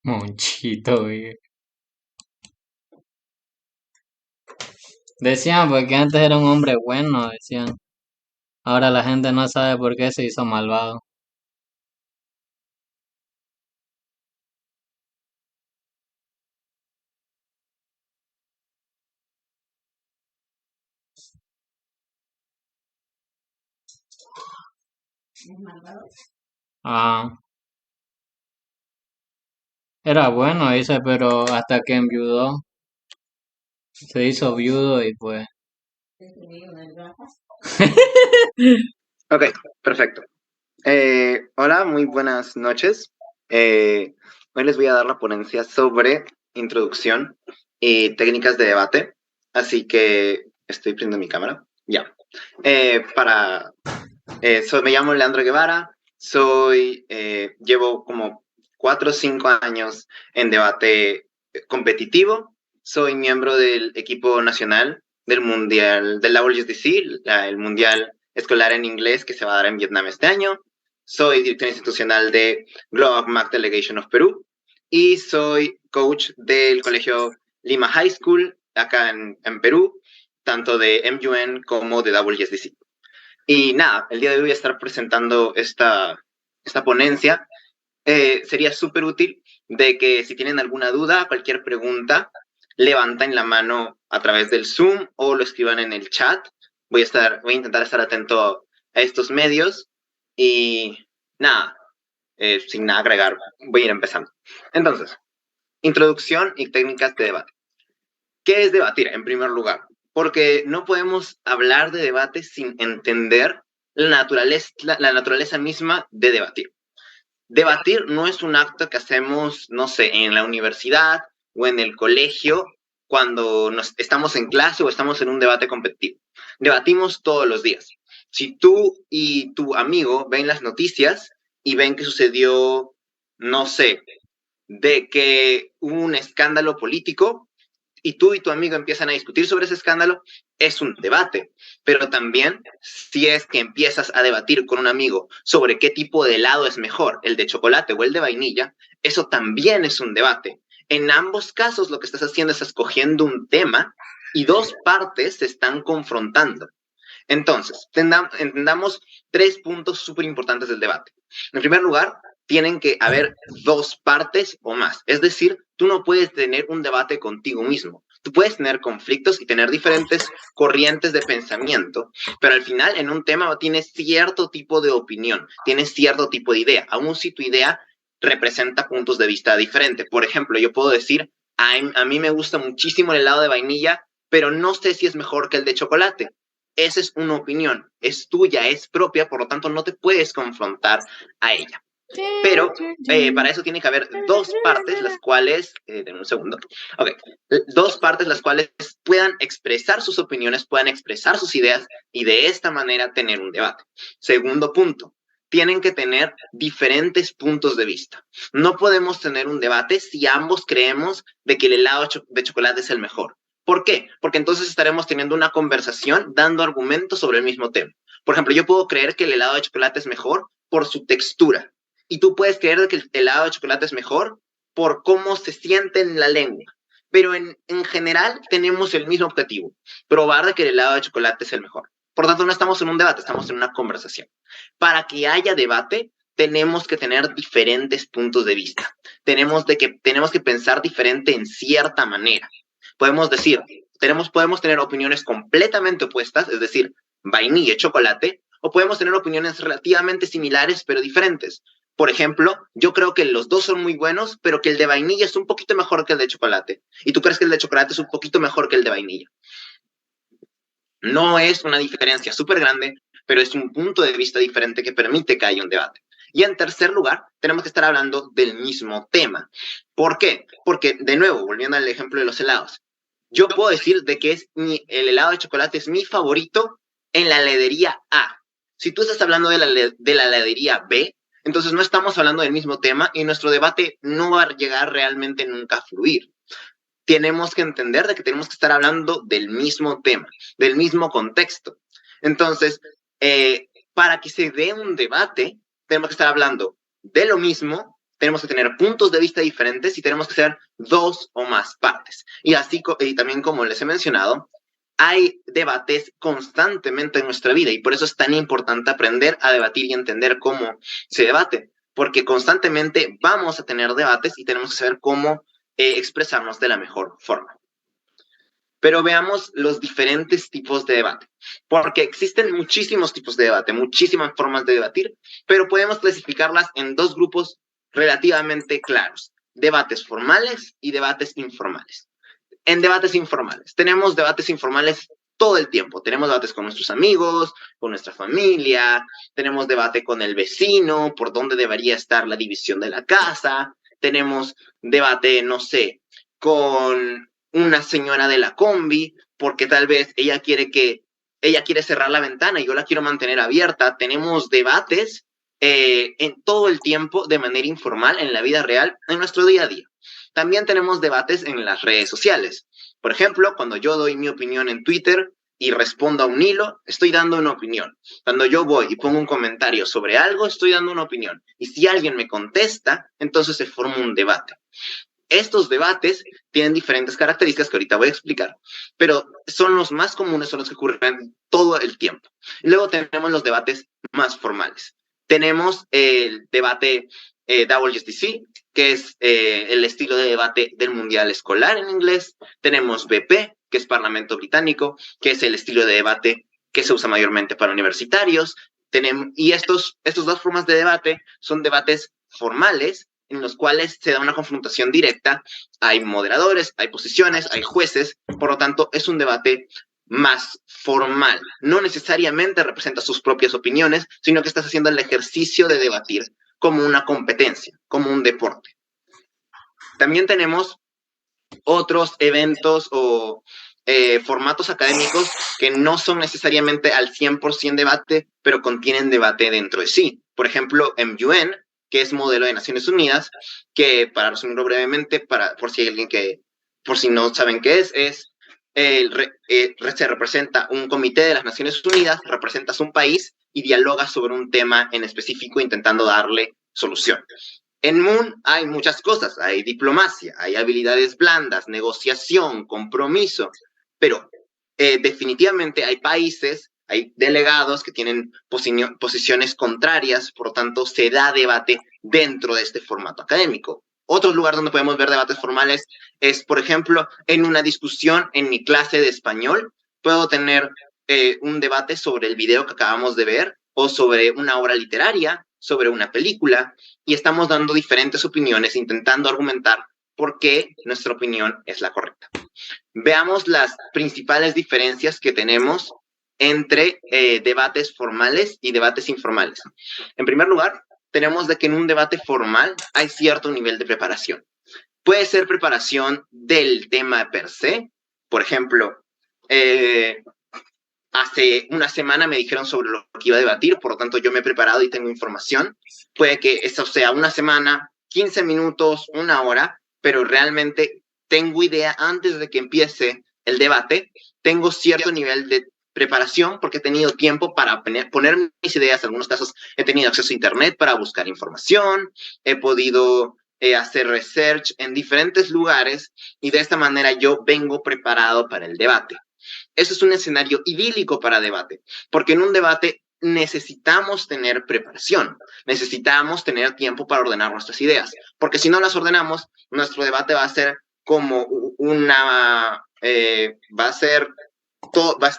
Monchito, güey. Decían porque antes era un hombre bueno, decían. Ahora la gente no sabe por qué se hizo malvado. Ah, era bueno, dice, pero hasta que enviudó, se hizo viudo y pues. Ok, perfecto. Hola, muy buenas noches. Hoy les voy a dar la ponencia sobre introducción y técnicas de debate. Así que estoy prendiendo mi cámara. Ya. Me llamo Leandro Guevara. Llevo como 4 o 5 años en debate competitivo. Soy miembro del equipo nacional del Mundial del WSDC, el Mundial Escolar en Inglés que se va a dar en Vietnam este año. Soy director institucional de Global Mac Delegation of Perú y soy coach del colegio Lima High School acá en Perú, tanto de MUN como de WSDC. Y nada, el día de hoy voy a estar presentando esta ponencia. Sería súper útil de que si tienen alguna duda, cualquier pregunta, levanten la mano a través del Zoom o lo escriban en el chat. Voy a intentar estar atento a estos medios y nada, sin nada agregar, voy a ir empezando. Entonces, introducción y técnicas de debate. ¿Qué es debatir en primer lugar? Porque no podemos hablar de debate sin entender la naturaleza misma de debatir. Debatir no es un acto que hacemos, no sé, en la universidad o en el colegio cuando estamos en clase o estamos en un debate competitivo. Debatimos todos los días. Si tú y tu amigo ven las noticias y ven que sucedió, no sé, de que hubo un escándalo político, y tú y tu amigo empiezan a discutir sobre ese escándalo, es un debate. Pero también, si es que empiezas a debatir con un amigo sobre qué tipo de helado es mejor, el de chocolate o el de vainilla, eso también es un debate. En ambos casos, lo que estás haciendo es escogiendo un tema y dos partes se están confrontando. Entonces, entendamos 3 puntos súper importantes del debate. En primer lugar, tienen que haber dos partes o más. Es decir, tú no puedes tener un debate contigo mismo. Tú puedes tener conflictos y tener diferentes corrientes de pensamiento, pero al final en un tema tienes cierto tipo de opinión, tienes cierto tipo de idea, aun si tu idea representa puntos de vista diferentes. Por ejemplo, yo puedo decir, a mí me gusta muchísimo el helado de vainilla, pero no sé si es mejor que el de chocolate. Esa es una opinión, es tuya, es propia, por lo tanto no te puedes confrontar a ella. Pero para eso tiene que haber dos partes, las cuales, denme un segundo, ok, dos partes las cuales puedan expresar sus opiniones, puedan expresar sus ideas y de esta manera tener un debate. Segundo punto, tienen que tener diferentes puntos de vista. No podemos tener un debate si ambos creemos de que el helado de chocolate es el mejor. ¿Por qué? Porque entonces estaremos teniendo una conversación dando argumentos sobre el mismo tema. Por ejemplo, yo puedo creer que el helado de chocolate es mejor por su textura, y tú puedes creer que el helado de chocolate es mejor por cómo se siente en la lengua. Pero en general tenemos el mismo objetivo, probar de que el helado de chocolate es el mejor. Por lo tanto, no estamos en un debate, estamos en una conversación. Para que haya debate, tenemos que tener diferentes puntos de vista. Tenemos que pensar diferente en cierta manera. Podemos decir, podemos tener opiniones completamente opuestas, es decir, vainilla y chocolate, o podemos tener opiniones relativamente similares pero diferentes. Por ejemplo, yo creo que los dos son muy buenos, pero que el de vainilla es un poquito mejor que el de chocolate. Y tú crees que el de chocolate es un poquito mejor que el de vainilla. No es una diferencia súper grande, pero es un punto de vista diferente que permite que haya un debate. Y en tercer lugar, tenemos que estar hablando del mismo tema. ¿Por qué? Porque, de nuevo, volviendo al ejemplo de los helados, yo puedo decir de que el helado de chocolate es mi favorito en la heladería A. Si tú estás hablando de la heladería B, entonces no estamos hablando del mismo tema y nuestro debate no va a llegar realmente nunca a fluir. Tenemos que entender de que tenemos que estar hablando del mismo tema, del mismo contexto. Entonces, para que se dé un debate, tenemos que estar hablando de lo mismo tenemos que tener puntos de vista diferentes y tenemos que ser dos o más partes. Y así, y también como les he mencionado, hay debates constantemente en nuestra vida y por eso es tan importante aprender a debatir y entender cómo se debate, porque constantemente vamos a tener debates y tenemos que saber cómo expresarnos de la mejor forma. Pero veamos los diferentes tipos de debate, porque existen muchísimos tipos de debate, muchísimas formas de debatir, pero podemos clasificarlas en dos grupos relativamente claros: debates formales y debates informales. En debates informales, tenemos debates informales todo el tiempo. Tenemos debates con nuestros amigos, con nuestra familia, tenemos debate con el vecino, por dónde debería estar la división de la casa, tenemos debate, no sé, con una señora de la combi, porque tal vez ella quiere cerrar la ventana y yo la quiero mantener abierta. Tenemos debates en todo el tiempo de manera informal, en la vida real, en nuestro día a día. También tenemos debates en las redes sociales. Por ejemplo, cuando yo doy mi opinión en Twitter y respondo a un hilo, estoy dando una opinión. Cuando yo voy y pongo un comentario sobre algo, estoy dando una opinión. Y si alguien me contesta, entonces se forma un debate. Estos debates tienen diferentes características que ahorita voy a explicar, pero son los más comunes, son los que ocurren todo el tiempo. Y luego tenemos los debates más formales. Tenemos el debate WSDC, que es el estilo de debate del mundial escolar en inglés. Tenemos BP, que es Parlamento Británico, que es el estilo de debate que se usa mayormente para universitarios. Y estos dos formas de debate son debates formales, en los cuales se da una confrontación directa. Hay moderadores, hay posiciones, hay jueces, por lo tanto es un debate más formal. No necesariamente representa sus propias opiniones, sino que estás haciendo el ejercicio de debatir como una competencia, como un deporte. También tenemos otros eventos o formatos académicos que no son necesariamente al 100% debate, pero contienen debate dentro de sí. Por ejemplo, MUN, que es modelo de Naciones Unidas, que para resumirlo brevemente, por si no saben qué se representa un comité de las Naciones Unidas, representas un país y dialogas sobre un tema en específico intentando darle solución. En MUN hay muchas cosas, hay diplomacia, hay habilidades blandas, negociación, compromiso, pero definitivamente hay países, hay delegados que tienen posiciones contrarias, por lo tanto se da debate dentro de este formato académico. Otro lugar donde podemos ver debates formales es, por ejemplo, en una discusión en mi clase de español, puedo tener un debate sobre el video que acabamos de ver o sobre una obra literaria, sobre una película, y estamos dando diferentes opiniones, intentando argumentar por qué nuestra opinión es la correcta. Veamos las principales diferencias que tenemos entre debates formales y debates informales. En primer lugar, tenemos de que en un debate formal hay cierto nivel de preparación. Puede ser preparación del tema per se. Por ejemplo, hace una semana me dijeron sobre lo que iba a debatir, por lo tanto yo me he preparado y tengo información. Puede que eso sea una semana, 15 minutos, una hora, pero realmente tengo idea antes de que empiece el debate, tengo cierto nivel de preparación porque he tenido tiempo para poner mis ideas. En algunos casos he tenido acceso a internet para buscar información, he podido hacer research en diferentes lugares y de esta manera yo vengo preparado para el debate. Eso es un escenario idílico para debate, porque en un debate necesitamos tener preparación, necesitamos tener tiempo para ordenar nuestras ideas, porque si no las ordenamos, nuestro debate va a ser como va a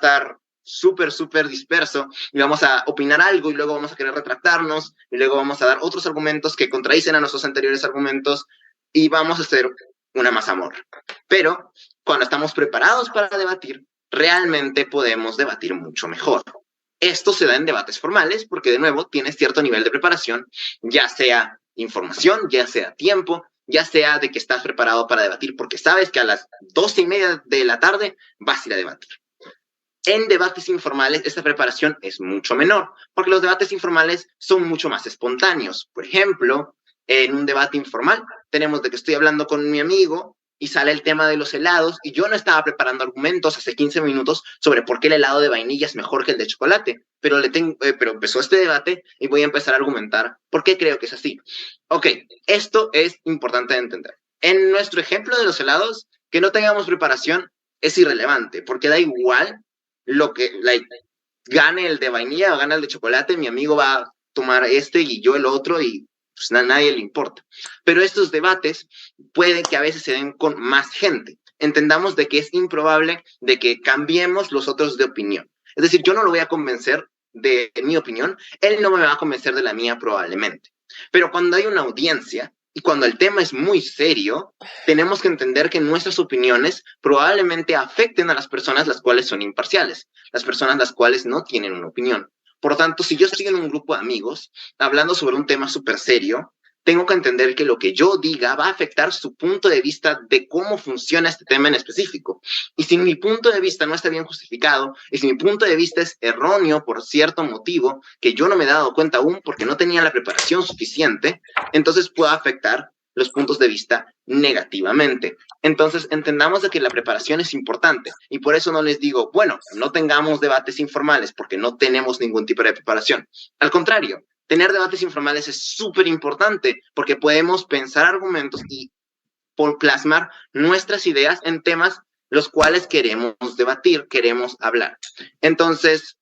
estar súper disperso y vamos a opinar algo y luego vamos a querer retractarnos y luego vamos a dar otros argumentos que contradicen a nuestros anteriores argumentos y vamos a hacer una mazamorra. Pero cuando estamos preparados para debatir, realmente podemos debatir mucho mejor. Esto se da en debates formales porque, de nuevo, tienes cierto nivel de preparación, ya sea información, ya sea tiempo, ya sea de que estás preparado para debatir porque sabes que a las 12:30 de la tarde vas a ir a debatir. En debates informales, esta preparación es mucho menor, porque los debates informales son mucho más espontáneos. Por ejemplo, en un debate informal, tenemos de que estoy hablando con mi amigo y sale el tema de los helados y yo no estaba preparando argumentos hace 15 minutos sobre por qué el helado de vainilla es mejor que el de chocolate, pero empezó este debate y voy a empezar a argumentar por qué creo que es así. Ok, esto es importante de entender. En nuestro ejemplo de los helados, que no tengamos preparación es irrelevante, porque da igual lo que gane el de vainilla o gane el de chocolate, mi amigo va a tomar este y yo el otro y pues a nadie le importa. Pero estos debates pueden que a veces se den con más gente. Entendamos de que es improbable de que cambiemos los otros de opinión. Es decir, yo no lo voy a convencer de mi opinión, él no me va a convencer de la mía probablemente. Pero cuando hay una audiencia y cuando el tema es muy serio, tenemos que entender que nuestras opiniones probablemente afecten a las personas las cuales son imparciales, las personas las cuales no tienen una opinión. Por tanto, si yo estoy en un grupo de amigos hablando sobre un tema súper serio, tengo que entender que lo que yo diga va a afectar su punto de vista de cómo funciona este tema en específico. Y si mi punto de vista no está bien justificado, y si mi punto de vista es erróneo por cierto motivo que yo no me he dado cuenta aún porque no tenía la preparación suficiente, entonces puede afectar los puntos de vista negativamente. Entonces, entendamos de que la preparación es importante y por eso no les digo, bueno, no tengamos debates informales porque no tenemos ningún tipo de preparación. Al contrario, tener debates informales es súper importante porque podemos pensar argumentos y plasmar nuestras ideas en temas los cuales queremos debatir, queremos hablar. Entonces,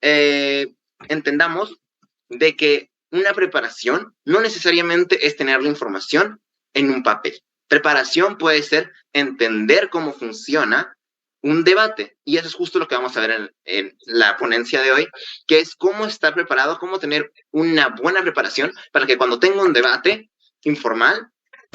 entendamos de que una preparación no necesariamente es tener la información en un papel. Preparación puede ser entender cómo funciona un debate. Y eso es justo lo que vamos a ver en la ponencia de hoy, que es cómo estar preparado, cómo tener una buena preparación para que cuando tenga un debate informal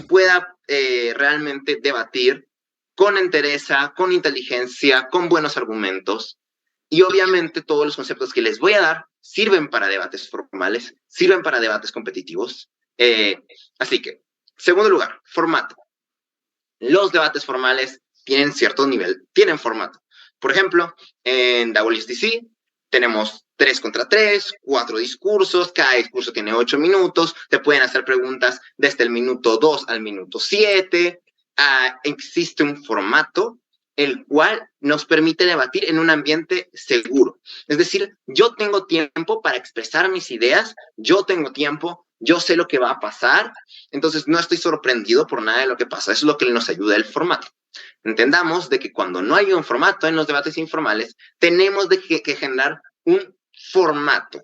pueda realmente debatir con entereza, con inteligencia, con buenos argumentos. Y obviamente todos los conceptos que les voy a dar sirven para debates formales, sirven para debates competitivos. Así que, segundo lugar, formato. Los debates formales tienen cierto nivel, tienen formato. Por ejemplo, en WSDC tenemos 3 contra 3, 4 discursos, cada discurso tiene 8 minutos, te pueden hacer preguntas desde el minuto 2 al minuto 7. Existe un formato el cual nos permite debatir en un ambiente seguro. Es decir, yo tengo tiempo para expresar mis ideas, yo tengo tiempo, yo sé lo que va a pasar, entonces no estoy sorprendido por nada de lo que pasa. Eso es lo que nos ayuda el formato. Entendamos de que cuando no hay un formato en los debates informales, tenemos que generar un formato.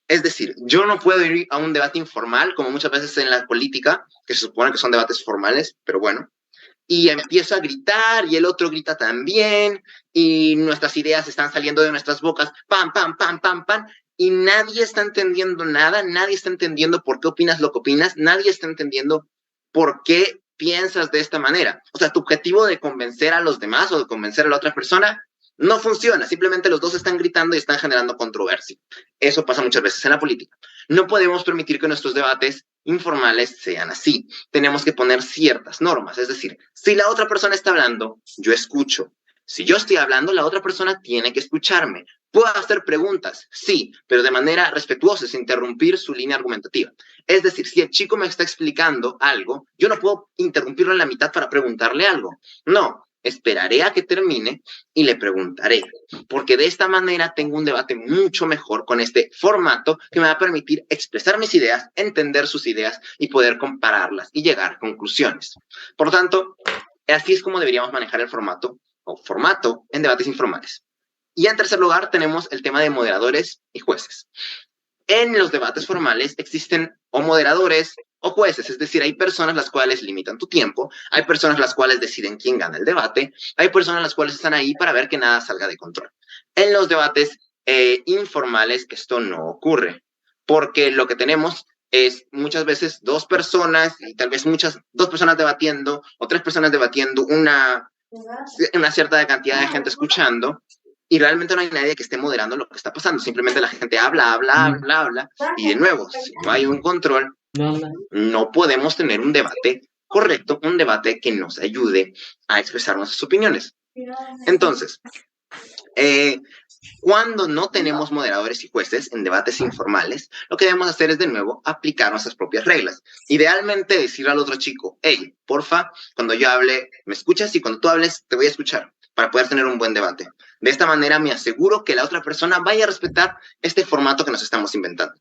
Es decir, yo no puedo ir a un debate informal, como muchas veces en la política, que se supone que son debates formales, pero bueno, y empiezo a gritar y el otro grita también y nuestras ideas están saliendo de nuestras bocas, pam, pam, pam, pam, pam, y nadie está entendiendo nada, nadie está entendiendo por qué opinas lo que opinas, nadie está entendiendo por qué piensas de esta manera. O sea, tu objetivo de convencer a los demás o de convencer a la otra persona no funciona, simplemente los dos están gritando y están generando controversia. Eso pasa muchas veces en la política. No podemos permitir que nuestros debates informales sean así. Tenemos que poner ciertas normas, es decir, si la otra persona está hablando, yo escucho. Si yo estoy hablando, la otra persona tiene que escucharme. ¿Puedo hacer preguntas? Sí, pero de manera respetuosa, sin interrumpir su línea argumentativa. Es decir, si el chico me está explicando algo, yo no puedo interrumpirlo en la mitad para preguntarle algo. No, esperaré a que termine y le preguntaré, porque de esta manera tengo un debate mucho mejor con este formato que me va a permitir expresar mis ideas, entender sus ideas y poder compararlas y llegar a conclusiones. Por tanto, así es como deberíamos manejar el formato en debates informales. Y en tercer lugar tenemos el tema de moderadores y jueces. En los debates formales existen o moderadores o jueces, es decir, hay personas las cuales limitan tu tiempo, hay personas las cuales deciden quién gana el debate, hay personas las cuales están ahí para ver que nada salga de control. En los debates informales esto no ocurre, porque lo que tenemos es muchas veces dos personas y tal vez dos personas debatiendo o tres personas debatiendo, una cierta cantidad de gente escuchando, y realmente no hay nadie que esté moderando lo que está pasando. Simplemente la gente habla, y de nuevo, si no hay un control, no podemos tener un debate correcto, un debate que nos ayude a expresar nuestras opiniones. Entonces, Cuando no tenemos moderadores y jueces en debates informales, lo que debemos hacer es, de nuevo, aplicar nuestras propias reglas. Idealmente, decirle al otro chico, hey, porfa, cuando yo hable, me escuchas, y cuando tú hables, te voy a escuchar, para poder tener un buen debate. De esta manera me aseguro que la otra persona vaya a respetar este formato que nos estamos inventando.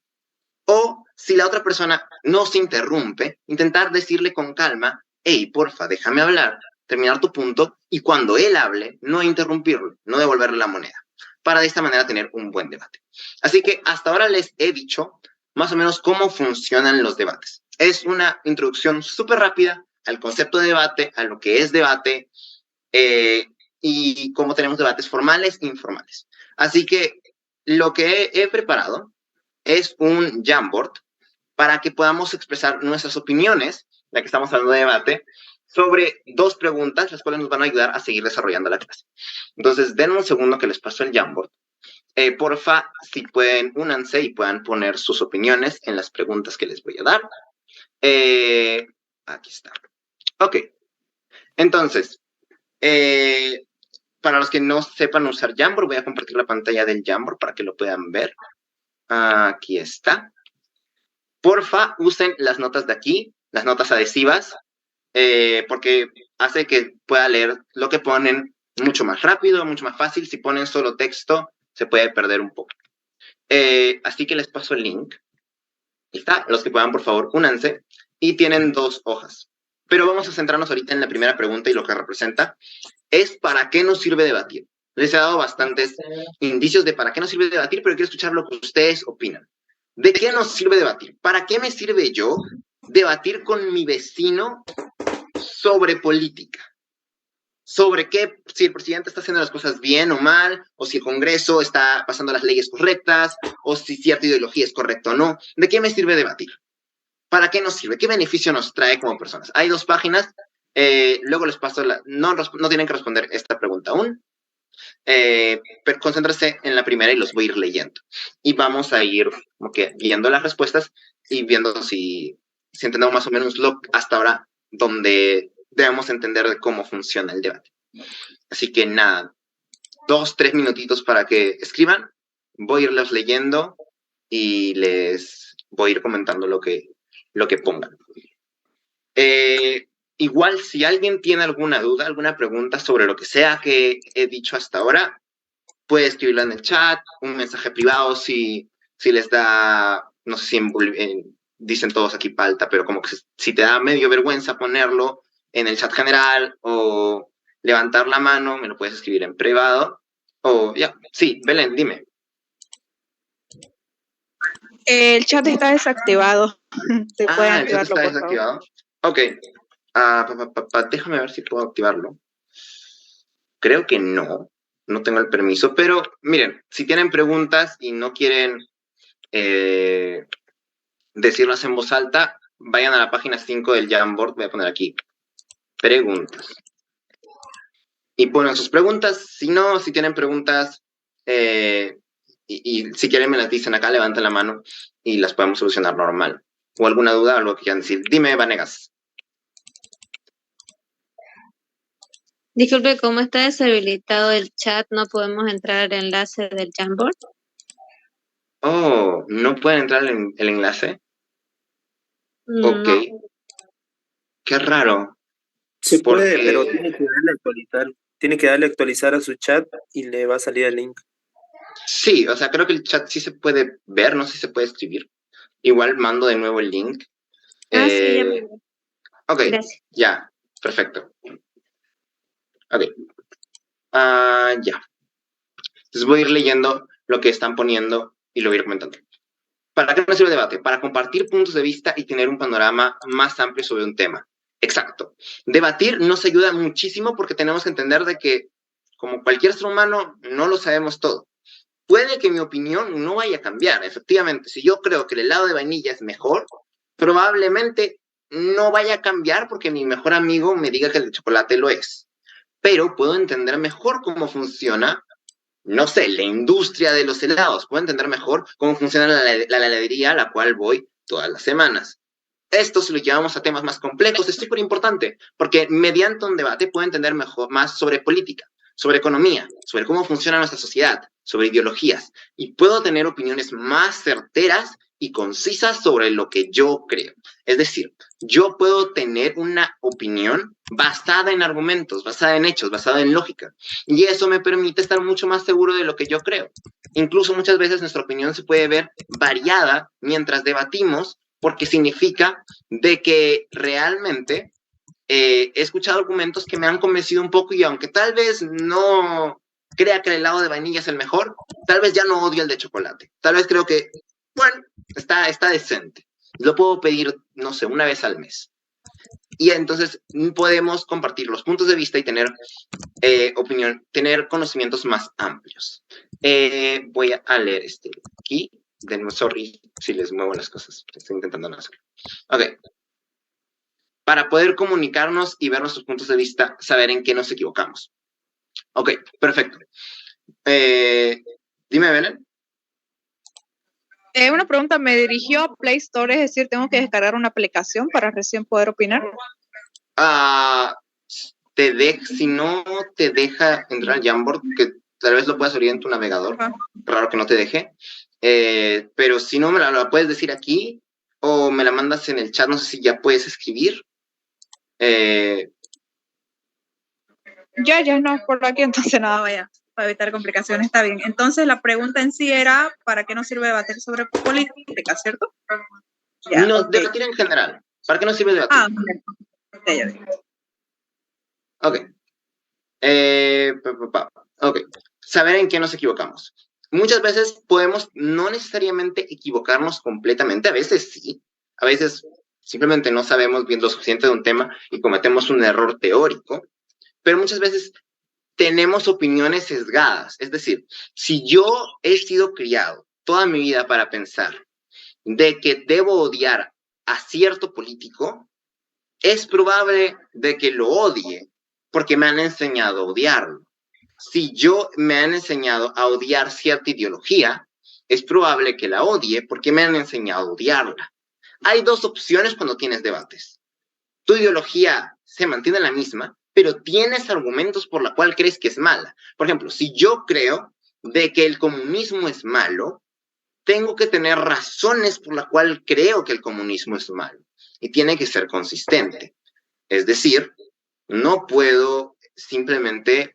O, si la otra persona no se interrumpe, intentar decirle con calma, hey, porfa, déjame hablar, terminar tu punto, y cuando él hable, no interrumpirlo, no devolverle la moneda, para de esta manera tener un buen debate. Así que hasta ahora les he dicho más o menos cómo funcionan los debates. Es una introducción súper rápida al concepto de debate, a lo que es debate, y cómo tenemos debates formales e informales. Así que lo que he preparado es un Jamboard para que podamos expresar nuestras opiniones, ya que estamos hablando de debate, sobre 2 preguntas, las cuales nos van a ayudar a seguir desarrollando la clase. Entonces, denme un segundo que les paso el Jamboard. Porfa, si pueden, únanse y puedan poner sus opiniones en las preguntas que les voy a dar. Aquí está. Ok. Entonces, para los que no sepan usar Jamboard, voy a compartir la pantalla del Jamboard para que lo puedan ver. Aquí está. Porfa, usen las notas de aquí, las notas adhesivas, porque hace que pueda leer lo que ponen mucho más rápido, mucho más fácil. Si ponen solo texto, se puede perder un poco. Así que les paso el link. Ahí está. Los que puedan, por favor, únanse. Y tienen 2 hojas. Pero vamos a centrarnos ahorita en la primera pregunta, y lo que representa es ¿para qué nos sirve debatir? Les he dado bastantes indicios de para qué nos sirve debatir, pero quiero escuchar lo que ustedes opinan. ¿De qué nos sirve debatir? ¿Para qué me sirve yo debatir con mi vecino sobre política? Sobre qué, si el presidente está haciendo las cosas bien o mal, o si el Congreso está pasando las leyes correctas, o si cierta ideología es correcta o no. ¿De qué me sirve debatir? ¿Para qué nos sirve? ¿Qué beneficio nos trae como personas? Hay 2 páginas. Luego les paso no tienen que responder esta pregunta aún. Pero concéntrese en la primera y los voy a ir leyendo. Y vamos a ir viendo las respuestas y viendo si entendemos más o menos hasta ahora donde debemos entender de cómo funciona el debate. Así que nada, 2, 3 minutitos para que escriban. Voy a irlos leyendo y les voy a ir comentando lo que pongan. Igual, si alguien tiene alguna duda, alguna pregunta sobre lo que sea que he dicho hasta ahora, puede escribirlo en el chat, un mensaje privado si les da, no sé si dicen todos aquí palta, pero como que si te da medio vergüenza ponerlo en el chat general o levantar la mano, me lo puedes escribir en privado. O ya, sí, Belén, dime. El chat está desactivado. ¿Se puede activarlo, el chat está desactivado? Ok. Déjame ver si puedo activarlo. Creo que no tengo el permiso, pero miren, si tienen preguntas y no quieren decirlas en voz alta, vayan a la página 5 del Jamboard. Voy a poner aquí preguntas y ponen sus preguntas. Si no, si tienen preguntas y si quieren me las dicen acá, levanten la mano y las podemos solucionar normal. O alguna duda, algo que quieran decir. Dime, Vanegas. Disculpe, ¿cómo está deshabilitado el chat? ¿No podemos entrar al enlace del Jamboard? Oh, ¿no pueden entrar en el enlace? Ok. No. Qué raro. Se puede, pero tiene que darle a actualizar. Tiene que darle a actualizar a su chat y le va a salir el link. Sí, o sea, creo que el chat sí se puede ver, no sé si se puede escribir. Igual mando de nuevo el link. Sí, ya me... Ok, gracias. Ya, perfecto. Ok. Ya. Entonces voy a ir leyendo lo que están poniendo y lo voy a ir comentando. ¿Para qué nos sirve el debate? Para compartir puntos de vista y tener un panorama más amplio sobre un tema. Exacto. Debatir nos ayuda muchísimo porque tenemos que entender de que, como cualquier ser humano, no lo sabemos todo. Puede que mi opinión no vaya a cambiar. Efectivamente, si yo creo que el helado de vainilla es mejor, probablemente no vaya a cambiar porque mi mejor amigo me diga que el de chocolate lo es. Pero puedo entender mejor cómo funciona, no sé, la industria de los helados. Puedo entender mejor cómo funciona la heladería a la cual voy todas las semanas. Esto, si lo llevamos a temas más complejos, es súper importante, porque mediante un debate puedo entender más sobre política. sobre economía, sobre cómo funciona nuestra sociedad, sobre ideologías, y puedo tener opiniones más certeras y concisas sobre lo que yo creo. Es decir, yo puedo tener una opinión basada en argumentos, basada en hechos, basada en lógica, y eso me permite estar mucho más seguro de lo que yo creo. Incluso muchas veces nuestra opinión se puede ver variada mientras debatimos, porque significa de que realmente he escuchado argumentos que me han convencido un poco, y aunque tal vez no crea que el helado de vainilla es el mejor, tal vez ya no odio el de chocolate. Tal vez creo que, bueno, está decente. Lo puedo pedir, no sé, una vez al mes. Y entonces podemos compartir los puntos de vista y tener opinión, tener conocimientos más amplios. Voy a leer este aquí. Sorry si les muevo las cosas. Estoy intentando no hacerlo. Ok. Para poder comunicarnos y ver nuestros puntos de vista, saber en qué nos equivocamos. Ok, perfecto. Dime, Belén. Una pregunta, me dirigió a Play Store, es decir, tengo que descargar una aplicación para recién poder opinar. Si no te deja entrar al Jamboard, que tal vez lo puedas abrir en tu navegador, raro que no te deje, pero si no, me la puedes decir aquí o me la mandas en el chat, no sé si ya puedes escribir. Ya no, por aquí, entonces nada, vaya, para evitar complicaciones, está bien. Entonces la pregunta en sí era, ¿para qué nos sirve debatir sobre política, cierto? Ya, no, okay. Debatir en general. ¿Para qué nos sirve debatir? Ok. Ok. Saber en qué nos equivocamos. Muchas veces podemos no necesariamente equivocarnos completamente, a veces sí, a veces simplemente no sabemos bien lo suficiente de un tema y cometemos un error teórico, pero muchas veces tenemos opiniones sesgadas. Es decir, si yo he sido criado toda mi vida para pensar de que debo odiar a cierto político, es probable de que lo odie porque me han enseñado a odiarlo. Si yo me han enseñado a odiar cierta ideología, es probable que la odie porque me han enseñado a odiarla. Hay dos opciones cuando tienes debates. Tu ideología se mantiene la misma, pero tienes argumentos por la cual crees que es mala. Por ejemplo, si yo creo de que el comunismo es malo, tengo que tener razones por la cual creo que el comunismo es malo. Y tiene que ser consistente. Es decir, no puedo simplemente,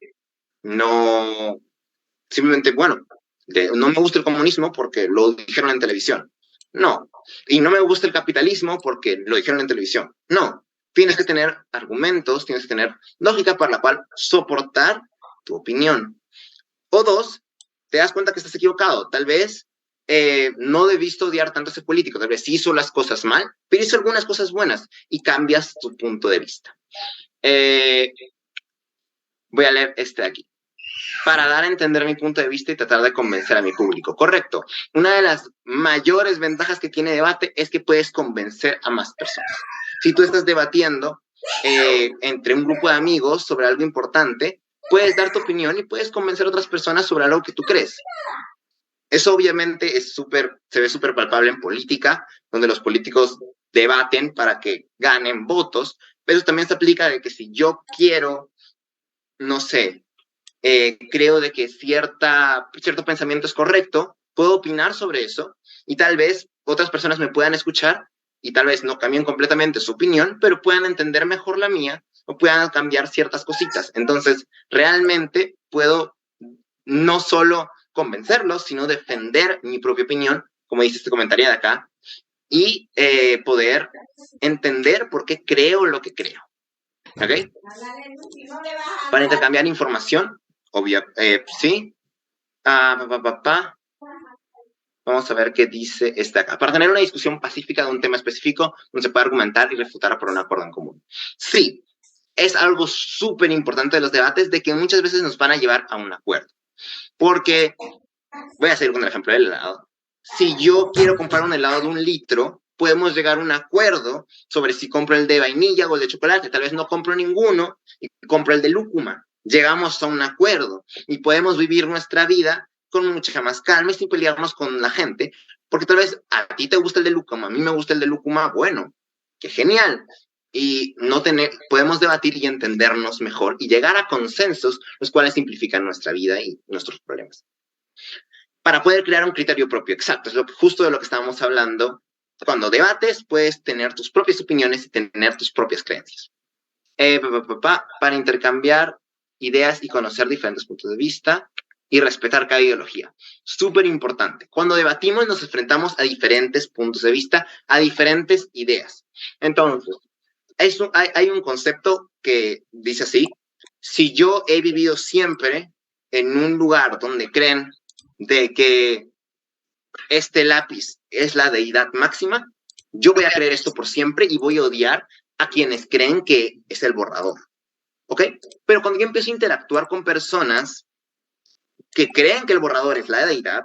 no me gusta el comunismo porque lo dijeron en televisión. No. Y no me gusta el capitalismo porque lo dijeron en televisión. No. Tienes que tener argumentos, tienes que tener lógica para la cual soportar tu opinión. O dos, te das cuenta que estás equivocado. Tal vez no debiste odiar tanto a ese político, tal vez hizo las cosas mal, pero hizo algunas cosas buenas y cambias tu punto de vista. Voy a leer este de aquí. Para dar a entender mi punto de vista y tratar de convencer a mi público. Correcto. Una de las mayores ventajas que tiene debate es que puedes convencer a más personas. Si tú estás debatiendo entre un grupo de amigos sobre algo importante, puedes dar tu opinión y puedes convencer a otras personas sobre algo que tú crees. Eso obviamente se ve súper palpable en política, donde los políticos debaten para que ganen votos, pero eso también se aplica de que si yo quiero, no sé, creo de que cierto pensamiento es correcto, puedo opinar sobre eso y tal vez otras personas me puedan escuchar y tal vez no cambien completamente su opinión, pero puedan entender mejor la mía o puedan cambiar ciertas cositas. Entonces, realmente puedo no solo convencerlos, sino defender mi propia opinión, como dice este comentario de acá, y poder entender por qué creo lo que creo. ¿Ok? Para intercambiar información, obvio, sí. Vamos a ver qué dice esta acá. Para tener una discusión pacífica de un tema específico, donde se puede argumentar y refutar por un acuerdo en común. Sí, es algo súper importante de los debates, de que muchas veces nos van a llevar a un acuerdo. Porque, voy a seguir con el ejemplo del helado. Si yo quiero comprar un helado de 1 litro, podemos llegar a un acuerdo sobre si compro el de vainilla o el de chocolate. Tal vez no compro ninguno y compro el de lúcuma. Llegamos a un acuerdo y podemos vivir nuestra vida con mucha más calma y sin pelearnos con la gente, porque tal vez a ti te gusta el de lúcuma, a mí me gusta el de lúcuma, bueno, qué genial. y podemos debatir y entendernos mejor y llegar a consensos, los cuales simplifican nuestra vida y nuestros problemas. Para poder crear un criterio propio, exacto, es justo de lo que estábamos hablando. Cuando debates, puedes tener tus propias opiniones y tener tus propias creencias. Para intercambiar ideas y conocer diferentes puntos de vista y respetar cada ideología. Súper importante. Cuando debatimos, nos enfrentamos a diferentes puntos de vista, a diferentes ideas. Entonces, hay un concepto que dice así: si yo he vivido siempre en un lugar donde creen de que este lápiz es la deidad máxima, yo voy a creer esto por siempre y voy a odiar a quienes creen que es el borrador, ¿ok? Pero cuando yo empiezo a interactuar con personas que creen que el borrador es la deidad,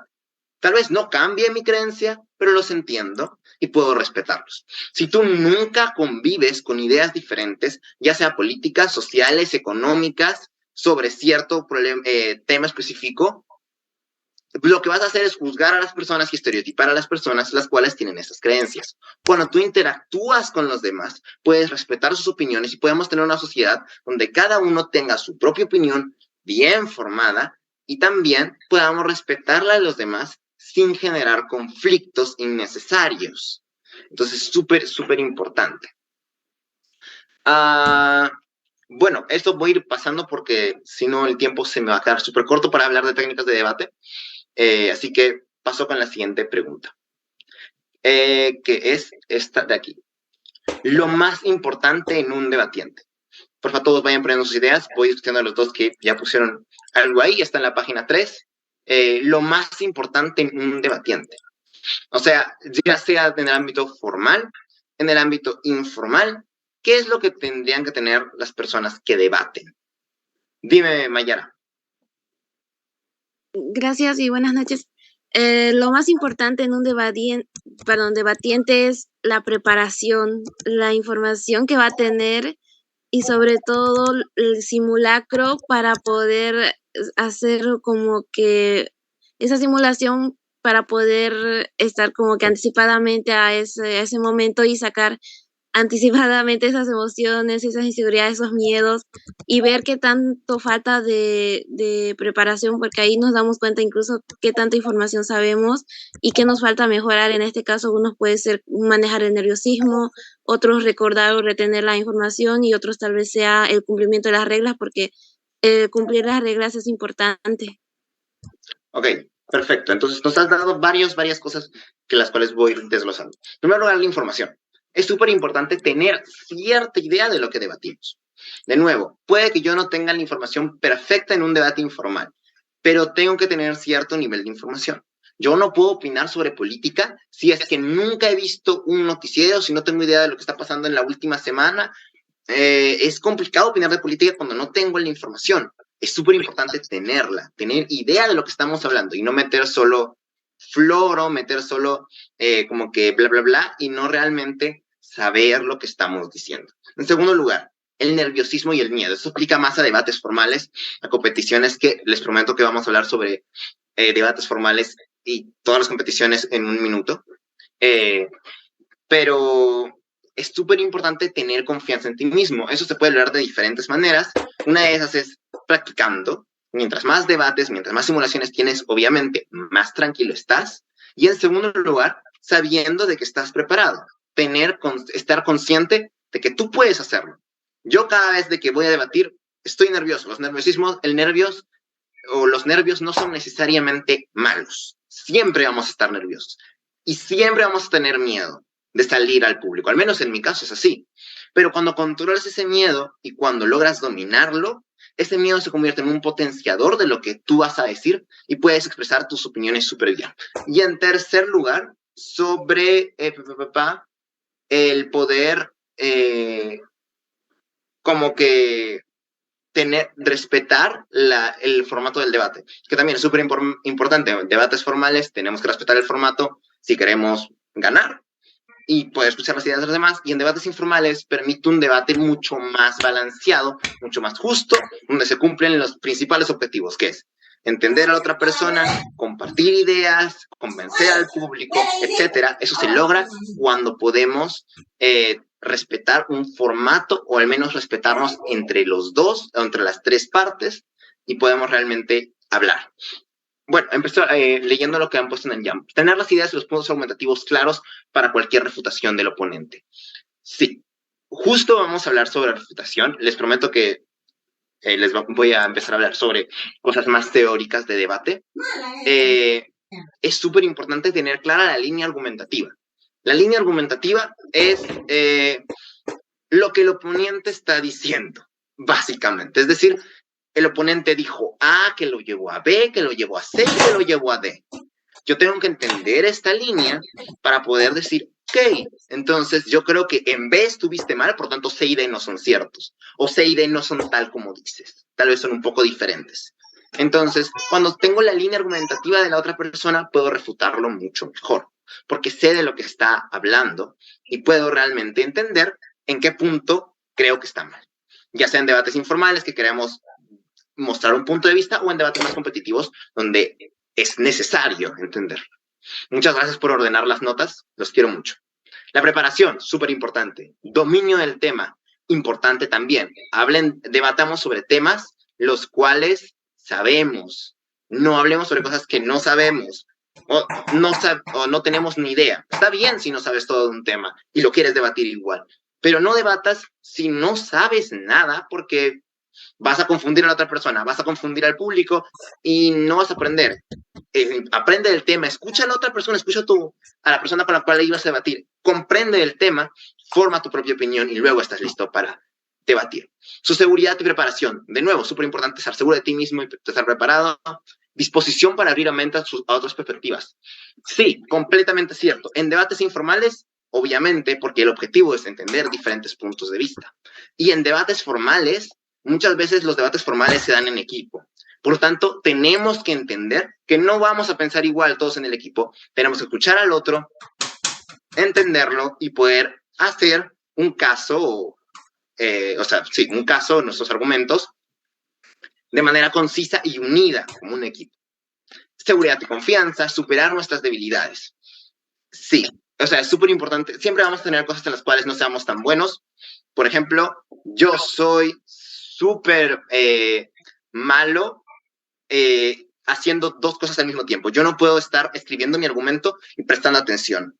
tal vez no cambie mi creencia, pero los entiendo y puedo respetarlos. Si tú nunca convives con ideas diferentes, ya sea políticas, sociales, económicas, sobre cierto tema específico, lo que vas a hacer es juzgar a las personas y estereotipar a las personas las cuales tienen esas creencias. Cuando tú interactúas con los demás, puedes respetar sus opiniones y podemos tener una sociedad donde cada uno tenga su propia opinión bien formada y también podamos respetarla de los demás sin generar conflictos innecesarios. Entonces, súper, súper importante. Bueno, esto voy a ir pasando porque si no el tiempo se me va a quedar súper corto para hablar de técnicas de debate. Así que paso con la siguiente pregunta, que es esta de aquí. Lo más importante en un debatiente. Por favor, todos vayan poniendo sus ideas. Voy discutiendo a los dos que ya pusieron algo ahí, está en la página 3. Lo más importante en un debatiente. O sea, ya sea en el ámbito formal, en el ámbito informal, ¿qué es lo que tendrían que tener las personas que debaten? Dime, Mayara. Gracias y buenas noches. Lo más importante en un debatiente es la preparación, la información que va a tener y sobre todo el simulacro para poder hacer como que esa simulación para poder estar como que anticipadamente a ese momento y sacar anticipadamente esas emociones, esas inseguridades, esos miedos y ver qué tanto falta de preparación, porque ahí nos damos cuenta incluso qué tanta información sabemos y qué nos falta mejorar. En este caso, unos puede ser manejar el nerviosismo, otros recordar o retener la información y otros tal vez sea el cumplimiento de las reglas, porque cumplir las reglas es importante. Ok, perfecto. Entonces nos has dado varias cosas que las cuales voy desglosando. En primer lugar, la información. Es súper importante tener cierta idea de lo que debatimos. De nuevo, puede que yo no tenga la información perfecta en un debate informal, pero tengo que tener cierto nivel de información. Yo no puedo opinar sobre política si es que nunca he visto un noticiero, si no tengo idea de lo que está pasando en la última semana. Es complicado opinar de política cuando no tengo la información. Es súper importante tenerla, tener idea de lo que estamos hablando y no meter solo floro, meter solo como que bla, bla, bla, y no realmente saber lo que estamos diciendo. En segundo lugar, el nerviosismo y el miedo. Eso aplica más a debates formales, a competiciones, que les prometo que vamos a hablar sobre debates formales y todas las competiciones en un minuto. Pero es súper importante tener confianza en ti mismo. Eso se puede lograr de diferentes maneras. Una de esas es practicando. Mientras más debates, mientras más simulaciones tienes, obviamente, más tranquilo estás. Y en segundo lugar, sabiendo de que estás preparado. Estar consciente de que tú puedes hacerlo. Yo cada vez de que voy a debatir, estoy nervioso. Los nervios no son necesariamente malos. Siempre vamos a estar nerviosos. Y siempre vamos a tener miedo de salir al público. Al menos en mi caso es así. Pero cuando controlas ese miedo y cuando logras dominarlo, ese miedo se convierte en un potenciador de lo que tú vas a decir y puedes expresar tus opiniones súper bien. Y en tercer lugar, sobre el poder como que respetar el formato del debate, que también es súper importante. En debates formales tenemos que respetar el formato si queremos ganar y poder escuchar las ideas de los demás, y en debates informales permite un debate mucho más balanceado, mucho más justo, donde se cumplen los principales objetivos, que es entender a la otra persona, compartir ideas, convencer al público, etcétera. Eso se logra cuando podemos respetar un formato o al menos respetarnos entre los dos, entre las tres partes y podemos realmente hablar. Bueno, empezó leyendo lo que han puesto en el Jamboard. Tener las ideas y los puntos argumentativos claros para cualquier refutación del oponente. Sí, justo vamos a hablar sobre refutación. Les prometo que voy a empezar a hablar sobre cosas más teóricas de debate. Es súper importante tener clara la línea argumentativa. La línea argumentativa es lo que el oponente está diciendo, básicamente. Es decir, el oponente dijo A, que lo llevó a B, que lo llevó a C, que lo llevó a D. Yo tengo que entender esta línea para poder decir, ok, entonces yo creo que en B estuviste mal, por tanto C y D no son ciertos. O C y D no son tal como dices. Tal vez son un poco diferentes. Entonces, cuando tengo la línea argumentativa de la otra persona, puedo refutarlo mucho mejor. Porque sé de lo que está hablando y puedo realmente entender en qué punto creo que está mal. Ya sea en debates informales que queremos mostrar un punto de vista o en debates más competitivos donde es necesario entender. Muchas gracias por ordenar las notas, los quiero mucho. La preparación, súper importante. Dominio del tema, importante también. Debatamos sobre temas los cuales sabemos. No hablemos sobre cosas que no sabemos o no tenemos ni idea. Está bien si no sabes todo de un tema y lo quieres debatir igual, pero no debatas si no sabes nada porque vas a confundir a la otra persona, vas a confundir al público y no vas a aprender. Aprende el tema, escucha a la otra persona, escucha a la persona con la cual ibas a debatir, comprende el tema, forma tu propia opinión y luego estás listo para debatir. Su seguridad y preparación, de nuevo, súper importante estar seguro de ti mismo y estar preparado. Disposición para abrir a mente a otras perspectivas. Sí, completamente cierto. En debates informales, obviamente, porque el objetivo es entender diferentes puntos de vista. Y en debates formales, muchas veces los debates formales se dan en equipo. Por lo tanto, tenemos que entender que no vamos a pensar igual todos en el equipo. Tenemos que escuchar al otro, entenderlo y poder hacer un caso, un caso, nuestros argumentos, de manera concisa y unida como un equipo. Seguridad y confianza, superar nuestras debilidades. Sí, es súper importante. Siempre vamos a tener cosas en las cuales no seamos tan buenos. Por ejemplo, yo soy súper malo haciendo dos cosas al mismo tiempo. Yo no puedo estar escribiendo mi argumento y prestando atención.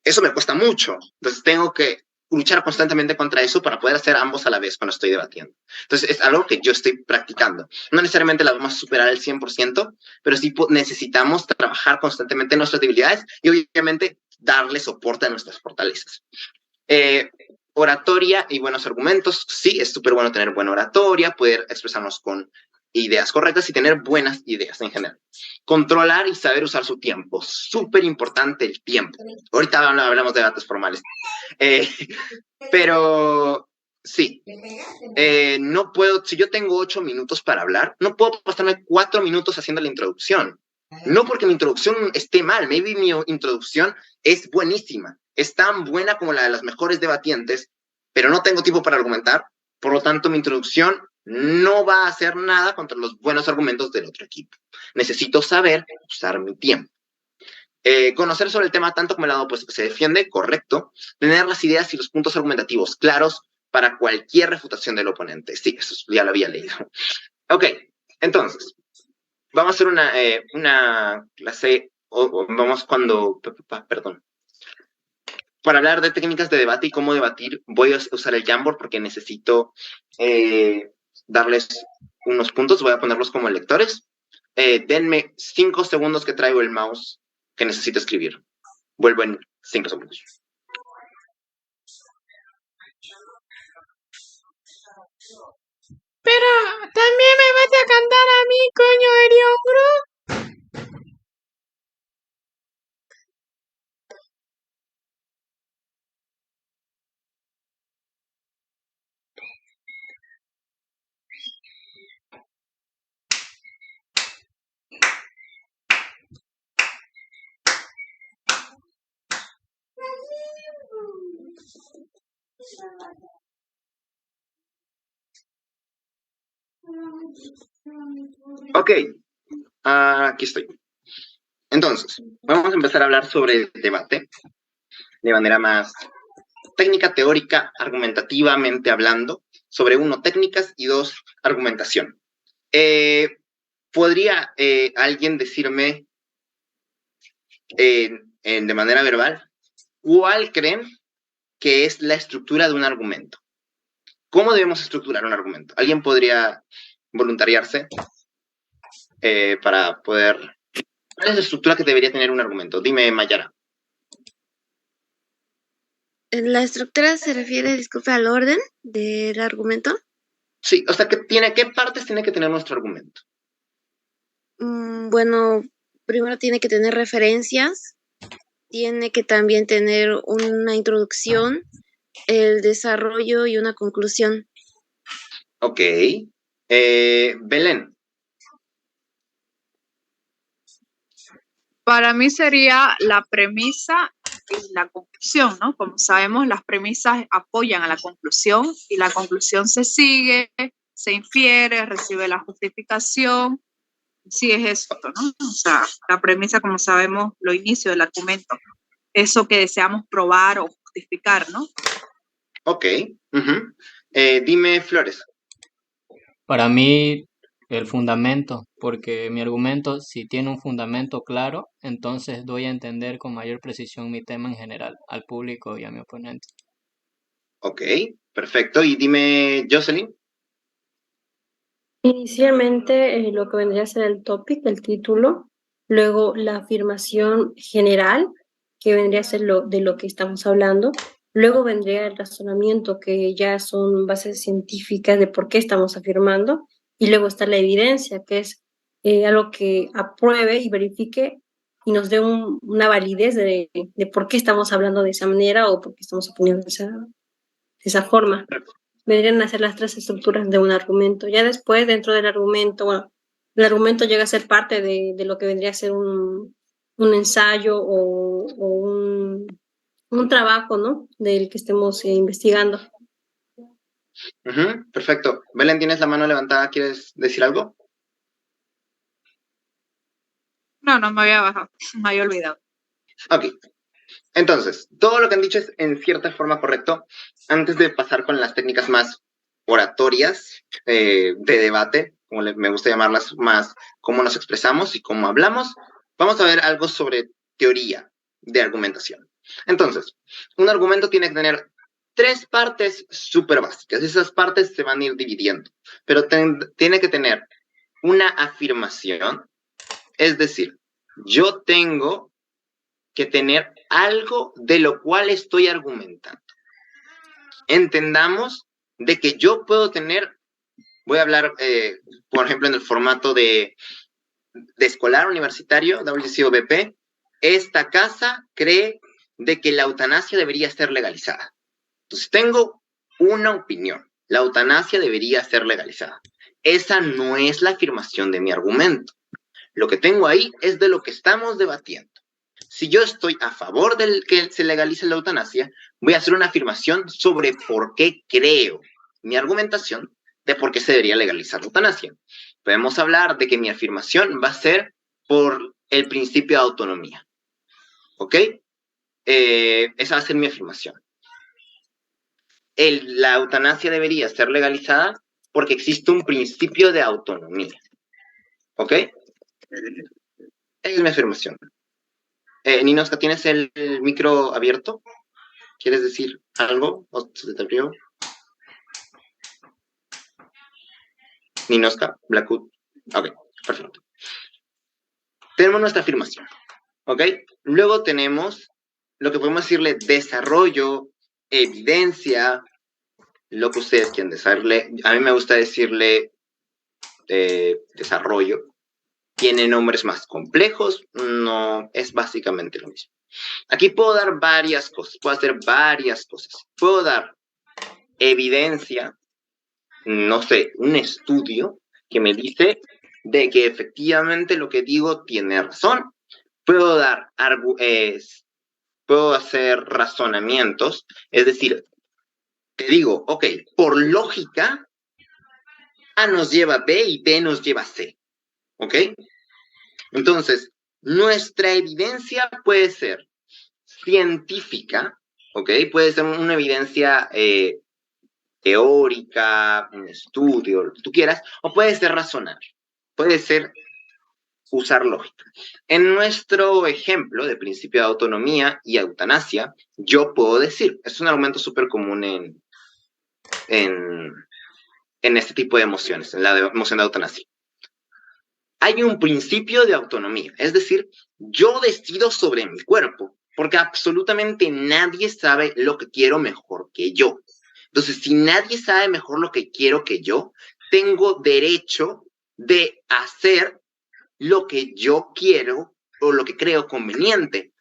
Eso me cuesta mucho. Entonces tengo que luchar constantemente contra eso para poder hacer ambos a la vez cuando estoy debatiendo. Entonces es algo que yo estoy practicando. No necesariamente la vamos a superar al 100%, pero sí necesitamos trabajar constantemente en nuestras debilidades y obviamente darle soporte a nuestras fortalezas. Oratoria y buenos argumentos. Sí, es súper bueno tener buena oratoria, poder expresarnos con ideas correctas y tener buenas ideas en general. Controlar y saber usar su tiempo. Súper importante el tiempo. Ahorita hablamos de debates formales. Pero sí, no puedo, si yo tengo 8 minutos para hablar, no puedo pasarme 4 minutos haciendo la introducción. No porque mi introducción esté mal, maybe mi introducción es buenísima, es tan buena como la de las mejores debatientes, pero no tengo tiempo para argumentar, por lo tanto mi introducción no va a hacer nada contra los buenos argumentos del otro equipo. Necesito saber usar mi tiempo. Conocer sobre el tema tanto como el lado opuesto que se defiende, correcto. Tener las ideas y los puntos argumentativos claros para cualquier refutación del oponente. Sí, eso ya lo había leído. Ok, entonces, vamos a hacer una clase, perdón. Para hablar de técnicas de debate y cómo debatir, voy a usar el Jamboard porque necesito darles unos puntos, voy a ponerlos como lectores. Denme 5 segundos que traigo el mouse que necesito escribir. Vuelvo en 5 segundos. Pero también me vas a cantar a mí, coño, Eriongru. Ok, aquí estoy. Entonces, vamos a empezar a hablar sobre el debate de manera más técnica teórica, argumentativamente hablando, sobre 1, técnicas, y 2, argumentación. ¿Podría alguien decirme de manera verbal cuál creen que es la estructura de un argumento? ¿Cómo debemos estructurar un argumento? ¿Alguien podría voluntariarse para poder... ¿Cuál es la estructura que debería tener un argumento? Dime, Mayara. ¿La estructura se refiere, disculpe, al orden del argumento? Sí, o sea, ¿qué partes tiene que tener nuestro argumento? Bueno, primero tiene que tener referencias, tiene que también tener una introducción, el desarrollo y una conclusión. Ok. Belén. Para mí sería la premisa y la conclusión, ¿no? Como sabemos, las premisas apoyan a la conclusión y la conclusión se sigue, se infiere, recibe la justificación. Sí, es eso, ¿no? O sea, la premisa, como sabemos, lo inicio del argumento. Eso que deseamos probar o justificar, ¿no? Ok. Dime, Flores. Para mí, el fundamento, porque mi argumento, si tiene un fundamento claro, entonces doy a entender con mayor precisión mi tema en general, al público y a mi oponente. Ok, perfecto. Y dime, Jocelyn. Inicialmente lo que vendría a ser el topic, el título, luego la afirmación general, que vendría a ser de lo que estamos hablando, luego vendría el razonamiento, que ya son bases científicas de por qué estamos afirmando, y luego está la evidencia, que es algo que apruebe y verifique y nos dé una validez de por qué estamos hablando de esa manera o por qué estamos oponiendo de esa forma. Vendrían a ser las 3 estructuras de un argumento. Ya después, dentro del argumento, bueno, el argumento llega a ser parte de lo que vendría a ser un ensayo o un trabajo, ¿no? Del que estemos investigando. Perfecto. Belén, tienes la mano levantada, ¿quieres decir algo? No, me había bajado, me había olvidado. Ok. Entonces, todo lo que han dicho es en cierta forma correcto. Antes de pasar con las técnicas más oratorias de debate, como me gusta llamarlas, más cómo nos expresamos y cómo hablamos, vamos a ver algo sobre teoría de argumentación. Entonces, un argumento tiene que tener 3 partes súper básicas. Esas partes se van a ir dividiendo, pero tiene que tener una afirmación, es decir, yo tengo que tener algo de lo cual estoy argumentando. Entendamos de que yo puedo tener, voy a hablar, por ejemplo, en el formato de escolar universitario, WCOBP, esta casa cree de que la eutanasia debería ser legalizada. Entonces, tengo una opinión, la eutanasia debería ser legalizada. Esa no es la afirmación de mi argumento. Lo que tengo ahí es de lo que estamos debatiendo. Si yo estoy a favor de que se legalice la eutanasia, voy a hacer una afirmación sobre por qué creo mi argumentación de por qué se debería legalizar la eutanasia. Podemos hablar de que mi afirmación va a ser por el principio de autonomía. ¿Ok? Esa va a ser mi afirmación. La eutanasia debería ser legalizada porque existe un principio de autonomía. ¿Ok? Esa es mi afirmación. Ninoska, ¿tienes el micro abierto? ¿Quieres decir algo? ¿O se te abrió? Ninoska, Blackwood. Ok, perfecto. Tenemos nuestra afirmación. ¿Ok? Luego tenemos lo que podemos decirle desarrollo, evidencia, lo que ustedes quieren decirle. A mí me gusta decirle desarrollo. Tiene nombres más complejos, no es básicamente lo mismo. Aquí puedo dar varias cosas, puedo hacer varias cosas. Puedo dar evidencia, no sé, un estudio que me dice de que efectivamente lo que digo tiene razón. Puedo hacer razonamientos, es decir, te digo, ok, por lógica, A nos lleva B y B nos lleva C, ¿ok? Entonces, nuestra evidencia puede ser científica ¿ok? Puede ser una evidencia teórica, un estudio, lo que tú quieras, o puede ser razonable, puede ser usar lógica. En nuestro ejemplo de principio de autonomía y eutanasia, yo puedo decir, es un argumento súper común en este tipo de emociones, en la emoción de eutanasia. Hay un principio de autonomía, es decir, yo decido sobre mi cuerpo, porque absolutamente nadie sabe lo que quiero mejor que yo. Entonces, si nadie sabe mejor lo que quiero que yo, tengo derecho de hacer lo que yo quiero o lo que creo conveniente.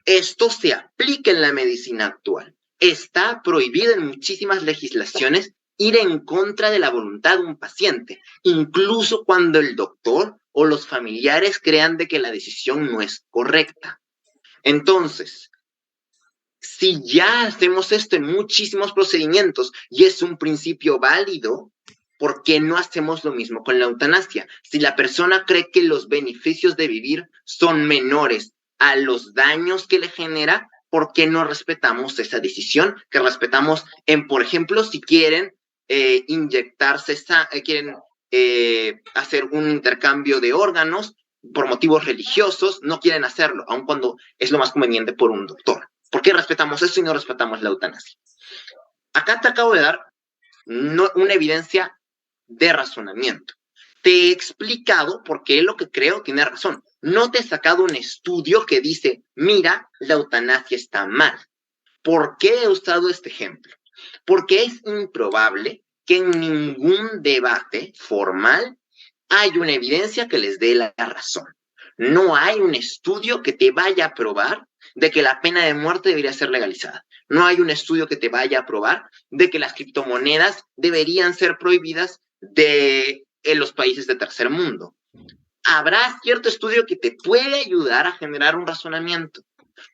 Esto se aplica en la medicina actual. Está prohibido en muchísimas legislaciones ir en contra de la voluntad de un paciente, incluso cuando el doctor o los familiares crean de que la decisión no es correcta. Entonces, si ya hacemos esto en muchísimos procedimientos y es un principio válido, ¿por qué no hacemos lo mismo con la eutanasia? Si la persona cree que los beneficios de vivir son menores a los daños que le genera, ¿por qué no respetamos esa decisión? Que respetamos en, por ejemplo, si quieren inyectarse, quieren hacer un intercambio de órganos por motivos religiosos, no quieren hacerlo, aun cuando es lo más conveniente por un doctor. ¿Por qué respetamos eso y no respetamos la eutanasia? Acá te acabo de dar una evidencia de razonamiento. Te he explicado por qué lo que creo tiene razón. No te he sacado un estudio que dice, mira, la eutanasia está mal. ¿Por qué he usado este ejemplo? Porque es improbable que en ningún debate formal haya una evidencia que les dé la razón. No hay un estudio que te vaya a probar de que la pena de muerte debería ser legalizada. No hay un estudio que te vaya a probar de que las criptomonedas deberían ser prohibidas en los países de tercer mundo. Habrá cierto estudio que te puede ayudar a generar un razonamiento,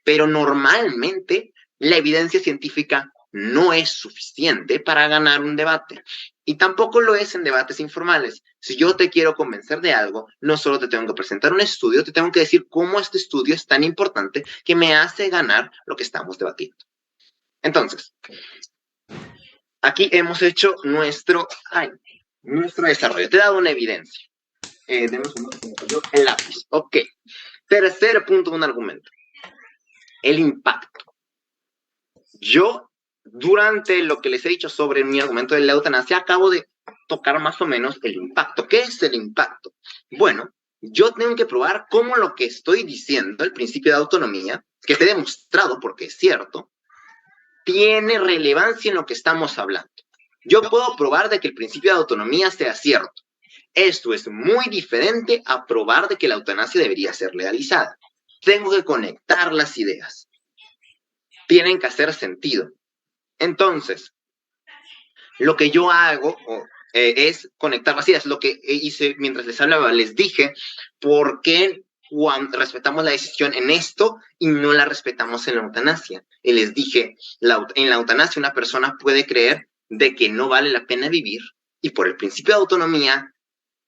pero normalmente la evidencia científica no es suficiente para ganar un debate. Y tampoco lo es en debates informales. Si yo te quiero convencer de algo, no solo te tengo que presentar un estudio, te tengo que decir cómo este estudio es tan importante que me hace ganar lo que estamos debatiendo. Entonces, aquí hemos hecho nuestro desarrollo. Te he dado una evidencia. Demos el lápiz. Ok. Tercer punto de un argumento. El impacto. Yo, durante lo que les he dicho sobre mi argumento de la eutanasia, acabo de tocar más o menos el impacto. ¿Qué es el impacto? Bueno, yo tengo que probar cómo lo que estoy diciendo, el principio de autonomía, que te he demostrado porque es cierto, tiene relevancia en lo que estamos hablando. Yo puedo probar de que el principio de autonomía sea cierto. Esto es muy diferente a probar de que la eutanasia debería ser legalizada. Tengo que conectar las ideas. Tienen que hacer sentido. Entonces, lo que yo hago es conectar las ideas. Lo que hice mientras les hablaba, les dije por qué cuando respetamos la decisión en esto y no la respetamos en la eutanasia. Y les dije, en la eutanasia una persona puede creer de que no vale la pena vivir y por el principio de autonomía,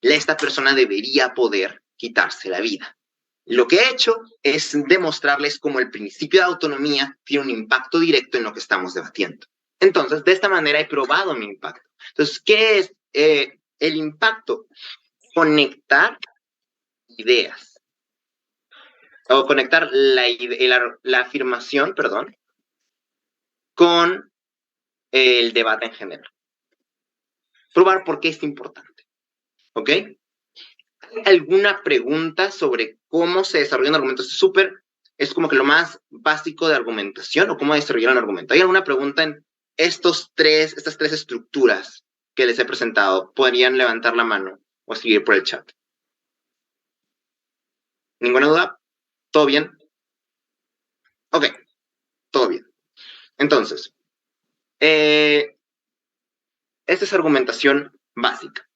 esta persona debería poder quitarse la vida. Lo que he hecho es demostrarles cómo el principio de autonomía tiene un impacto directo en lo que estamos debatiendo. Entonces, de esta manera he probado mi impacto. Entonces, ¿qué es el impacto? Conectar ideas. O conectar la afirmación, con el debate en general. Probar por qué es importante. ¿Ok? ¿Hay alguna pregunta sobre cómo se desarrolla un argumento? Es como que lo más básico de argumentación o cómo desarrollar un argumento. ¿Hay alguna pregunta en estas tres estructuras que les he presentado? Podrían levantar la mano o escribir por el chat. ¿Ninguna duda? ¿Todo bien? Ok, todo bien. Entonces, esta es argumentación básica.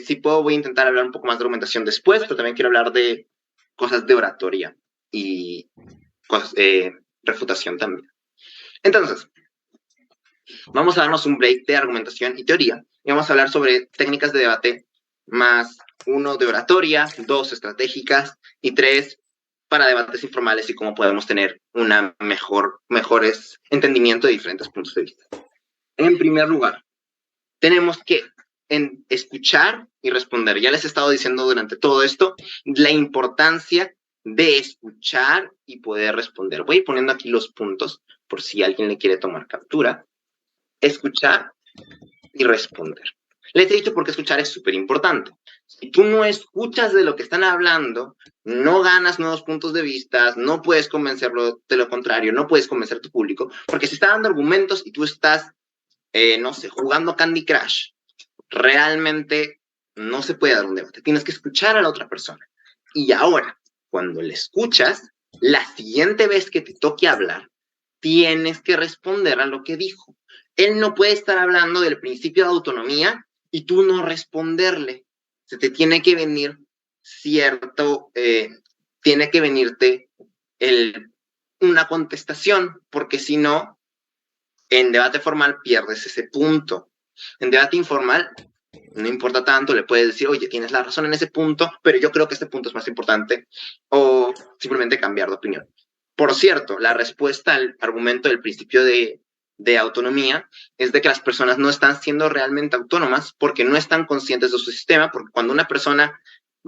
Si puedo, voy a intentar hablar un poco más de argumentación después, pero también quiero hablar de cosas de oratoria y cosas, refutación también. Entonces, vamos a darnos un break de argumentación y teoría y vamos a hablar sobre técnicas de debate más 1 de oratoria, 2 estratégicas y 3 para debates informales y cómo podemos tener una mejores entendimiento de diferentes puntos de vista. En primer lugar, tenemos que escuchar y responder. Ya les he estado diciendo durante todo esto la importancia de escuchar y poder responder. Voy poniendo aquí los puntos por si alguien le quiere tomar captura. Escuchar y responder. Les he dicho porque escuchar es súper importante. Si tú no escuchas de lo que están hablando, no ganas nuevos puntos de vista, no puedes convencerlo de lo contrario, no puedes convencer a tu público, porque si está dando argumentos y tú estás, no sé, jugando Candy Crush, realmente no se puede dar un debate. Tienes que escuchar a la otra persona. Y ahora, cuando le escuchas, la siguiente vez que te toque hablar, tienes que responder a lo que dijo. Él no puede estar hablando del principio de autonomía y tú no responderle. Se te tiene que venir tiene que venirte una contestación, porque si no, en debate formal pierdes ese punto. En debate informal, no importa tanto, le puedes decir, oye, tienes la razón en ese punto, pero yo creo que este punto es más importante, o simplemente cambiar de opinión. Por cierto, la respuesta al argumento del principio de autonomía es de que las personas no están siendo realmente autónomas porque no están conscientes de su sistema, porque cuando una persona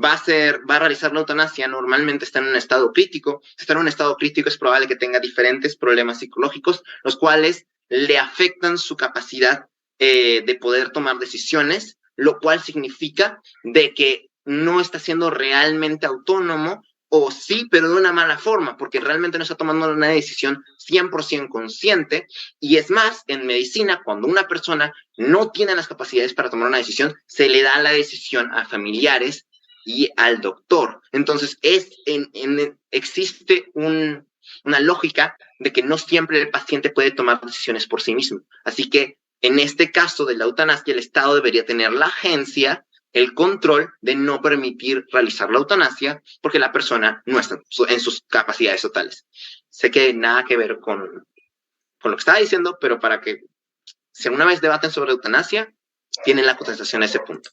va a realizar la eutanasia, normalmente está en un estado crítico. Si está en un estado crítico, es probable que tenga diferentes problemas psicológicos, los cuales le afectan su capacidad de poder tomar decisiones, lo cual significa de que no está siendo realmente autónomo, o sí, pero de una mala forma, porque realmente no está tomando una decisión 100% consciente. Y es más, en medicina, cuando una persona no tiene las capacidades para tomar una decisión, se le da la decisión a familiares y al doctor. Entonces, existe una lógica de que no siempre el paciente puede tomar decisiones por sí mismo. Así que, en este caso de la eutanasia, el Estado debería tener la agencia, el control de no permitir realizar la eutanasia porque la persona no está en sus capacidades totales. Sé que nada que ver con lo que estaba diciendo, pero para que si alguna vez debaten sobre eutanasia, tienen la contestación a ese punto.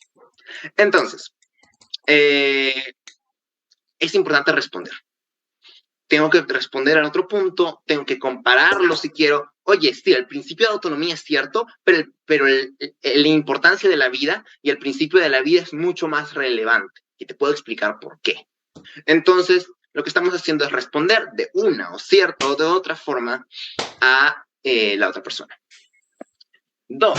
Entonces, es importante responder. Tengo que responder al otro punto, tengo que compararlo si quiero. Oye, sí, el principio de autonomía es cierto, pero la importancia de la vida y el principio de la vida es mucho más relevante. Y te puedo explicar por qué. Entonces, lo que estamos haciendo es responder de una o cierta o de otra forma a la otra persona. 2,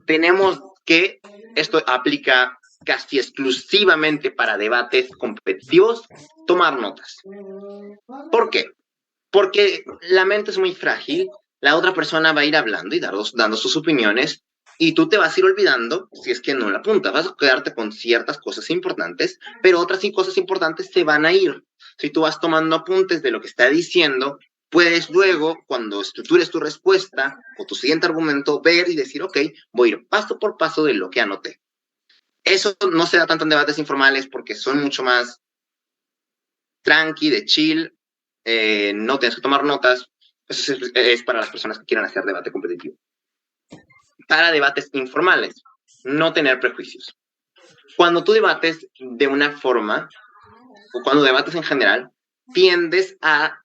tenemos que, esto aplica casi exclusivamente para debates competitivos, tomar notas. ¿Por qué? Porque la mente es muy frágil, la otra persona va a ir hablando y dando sus opiniones, y tú te vas a ir olvidando si es que no la apuntas. Vas a quedarte con ciertas cosas importantes, pero otras cosas importantes se van a ir. Si tú vas tomando apuntes de lo que está diciendo, puedes luego, cuando estructures tu respuesta o tu siguiente argumento, ver y decir, ok, voy a ir paso por paso de lo que anoté. Eso no se da tanto en debates informales porque son mucho más tranqui, de chill, no tienes que tomar notas. Eso es para las personas que quieran hacer debate competitivo. Para debates informales, no tener prejuicios. Cuando tú debates de una forma, o cuando debates en general, tiendes a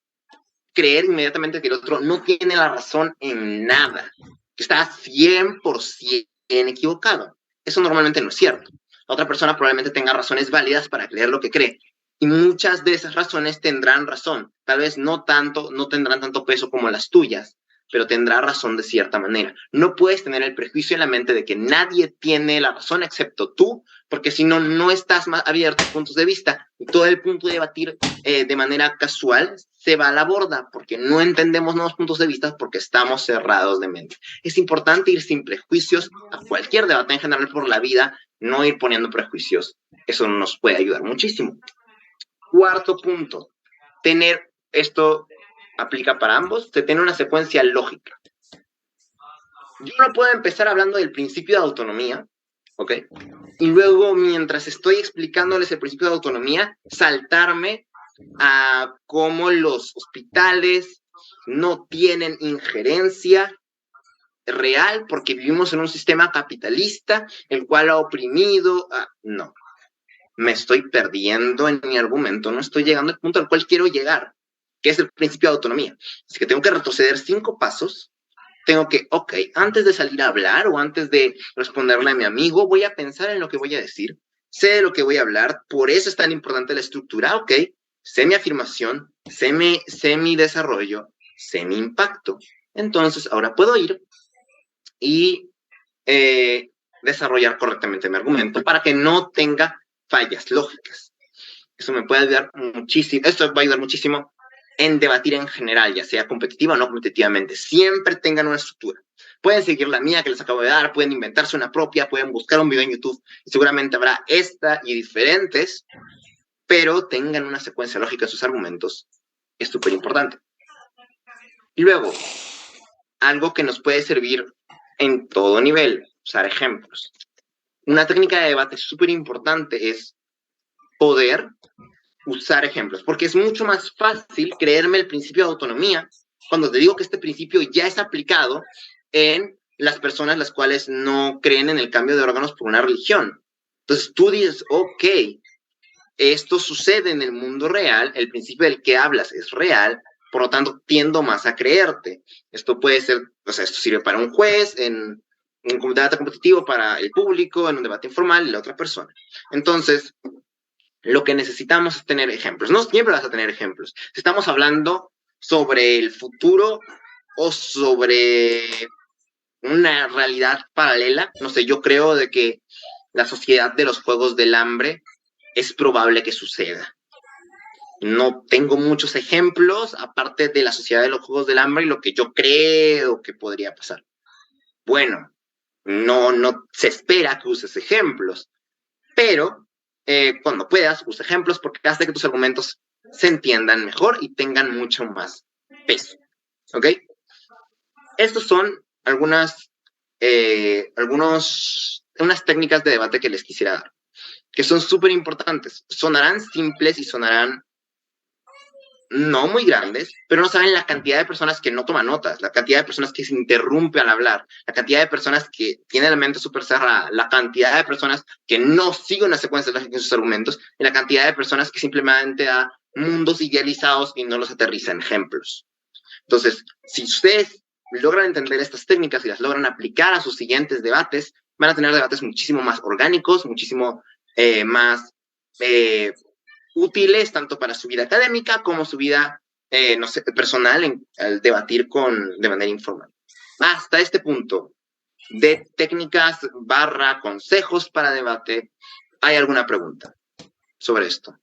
creer inmediatamente que el otro no tiene la razón en nada, que está 100% equivocado. Eso normalmente no es cierto. La otra persona probablemente tenga razones válidas para creer lo que cree. Y muchas de esas razones tendrán razón. Tal vez no tendrán tanto peso como las tuyas, pero tendrá razón de cierta manera. No puedes tener el prejuicio en la mente de que nadie tiene la razón excepto tú, porque si no, no estás más abierto a puntos de vista. Y todo el punto de debatir de manera casual se va a la borda, porque no entendemos nuevos puntos de vista porque estamos cerrados de mente. Es importante ir sin prejuicios a cualquier debate en general por la vida, no ir poniendo prejuicios. Eso nos puede ayudar muchísimo. Cuarto punto, esto aplica para ambos, se tiene una secuencia lógica. Yo no puedo empezar hablando del principio de autonomía, ¿ok? Y luego, mientras estoy explicándoles el principio de autonomía, saltarme a cómo los hospitales no tienen injerencia real porque vivimos en un sistema capitalista, el cual ha oprimido. No. me estoy perdiendo en mi argumento, no estoy llegando al punto al cual quiero llegar, que es el principio de autonomía. Así que tengo que retroceder 5 pasos. Tengo que, ok, antes de salir a hablar o antes de responderle a mi amigo, voy a pensar en lo que voy a decir, sé de lo que voy a hablar, por eso es tan importante la estructura, ok, sé mi afirmación, sé mi desarrollo, sé mi impacto. Entonces, ahora puedo ir y desarrollar correctamente mi argumento para que no tenga fallas lógicas. Eso me puede ayudar muchísimo, esto va a ayudar muchísimo en debatir en general, ya sea competitiva o no competitivamente. Siempre tengan una estructura. Pueden seguir la mía que les acabo de dar, pueden inventarse una propia, pueden buscar un video en YouTube y seguramente habrá esta y diferentes, pero tengan una secuencia lógica en sus argumentos. Es súper importante. Y luego, algo que nos puede servir en todo nivel, usar ejemplos. Una técnica de debate súper importante es poder usar ejemplos, porque es mucho más fácil creerme el principio de autonomía cuando te digo que este principio ya es aplicado en las personas las cuales no creen en el cambio de órganos por una religión. Entonces tú dices, ok, esto sucede en el mundo real, el principio del que hablas es real, por lo tanto tiendo más a creerte. Esto puede ser, o sea, esto sirve para un juez, en un debate competitivo para el público, en un debate informal y la otra persona. Entonces, lo que necesitamos es tener ejemplos. No siempre vas a tener ejemplos. Si estamos hablando sobre el futuro o sobre una realidad paralela, no sé, yo creo de que la sociedad de los Juegos del Hambre es probable que suceda. No tengo muchos ejemplos, aparte de la sociedad de los Juegos del Hambre y lo que yo creo que podría pasar. Bueno, no se espera que uses ejemplos, pero cuando puedas, usa ejemplos porque hace que tus argumentos se entiendan mejor y tengan mucho más peso. ¿Ok? Estos son unas técnicas de debate que les quisiera dar, que son súper importantes. Sonarán simples y sonarán no muy grandes, pero no saben la cantidad de personas que no toman notas, la cantidad de personas que se interrumpen al hablar, la cantidad de personas que tienen la mente súper cerrada, la cantidad de personas que no siguen una secuencia lógica en sus argumentos, y la cantidad de personas que simplemente da mundos idealizados y no los aterriza en ejemplos. Entonces, si ustedes logran entender estas técnicas y las logran aplicar a sus siguientes debates, van a tener debates muchísimo más orgánicos, muchísimo más útiles tanto para su vida académica como su vida, no sé, personal al debatir de manera informal. Hasta este punto de técnicas / consejos para debate, ¿hay alguna pregunta sobre esto?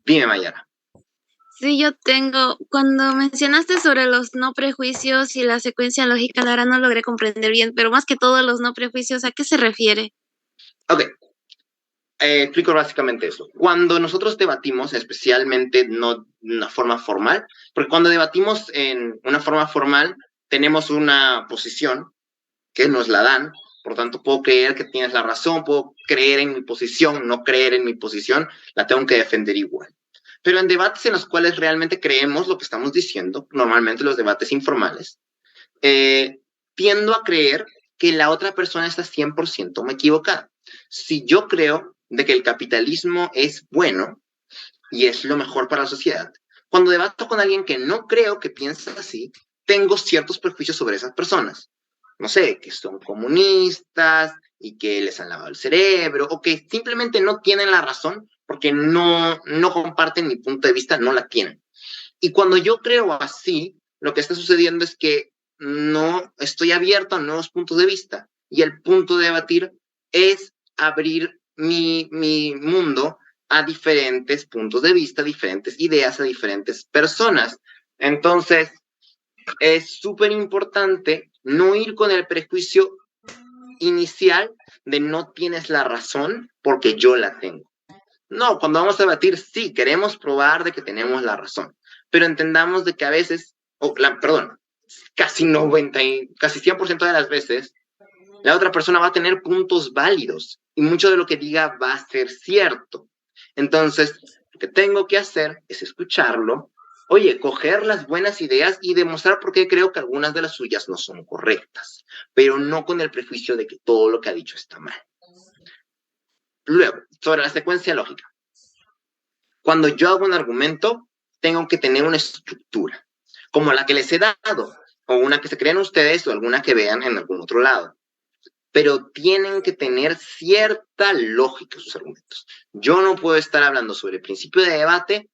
Dime, Mayara. Sí, yo tengo, cuando mencionaste sobre los no prejuicios y la secuencia lógica, ahora no logré comprender bien, pero más que todo los no prejuicios, ¿a qué se refiere? Ok. Explico básicamente eso. Cuando nosotros debatimos, especialmente no de una forma formal, porque cuando debatimos en una forma formal, tenemos una posición que nos la dan, por tanto puedo creer que tienes la razón, puedo creer en mi posición, no creer en mi posición, la tengo que defender igual. Pero en debates en los cuales realmente creemos lo que estamos diciendo, normalmente los debates informales, tiendo a creer que la otra persona está 100% equivocada. Si yo creo de que el capitalismo es bueno y es lo mejor para la sociedad, cuando debato con alguien que no creo que piensa así, tengo ciertos prejuicios sobre esas personas. No sé, que son comunistas y que les han lavado el cerebro o que simplemente no tienen la razón porque no comparten mi punto de vista, no la tienen. Y cuando yo creo así, lo que está sucediendo es que no estoy abierto a nuevos puntos de vista. Y el punto de debatir es abrir mi mundo a diferentes puntos de vista, a diferentes ideas, a diferentes personas. Entonces, es súper importante no ir con el prejuicio inicial de no tienes la razón porque yo la tengo. No, cuando vamos a debatir, sí, queremos probar de que tenemos la razón, pero entendamos de que a veces, casi 100% de las veces, la otra persona va a tener puntos válidos y mucho de lo que diga va a ser cierto. Entonces, lo que tengo que hacer es escucharlo, oye, coger las buenas ideas y demostrar por qué creo que algunas de las suyas no son correctas, pero no con el prejuicio de que todo lo que ha dicho está mal. Luego, sobre la secuencia lógica. Cuando yo hago un argumento, tengo que tener una estructura, como la que les he dado, o una que se crean ustedes, o alguna que vean en algún otro lado. Pero tienen que tener cierta lógica sus argumentos. Yo no puedo estar hablando sobre el principio de debate,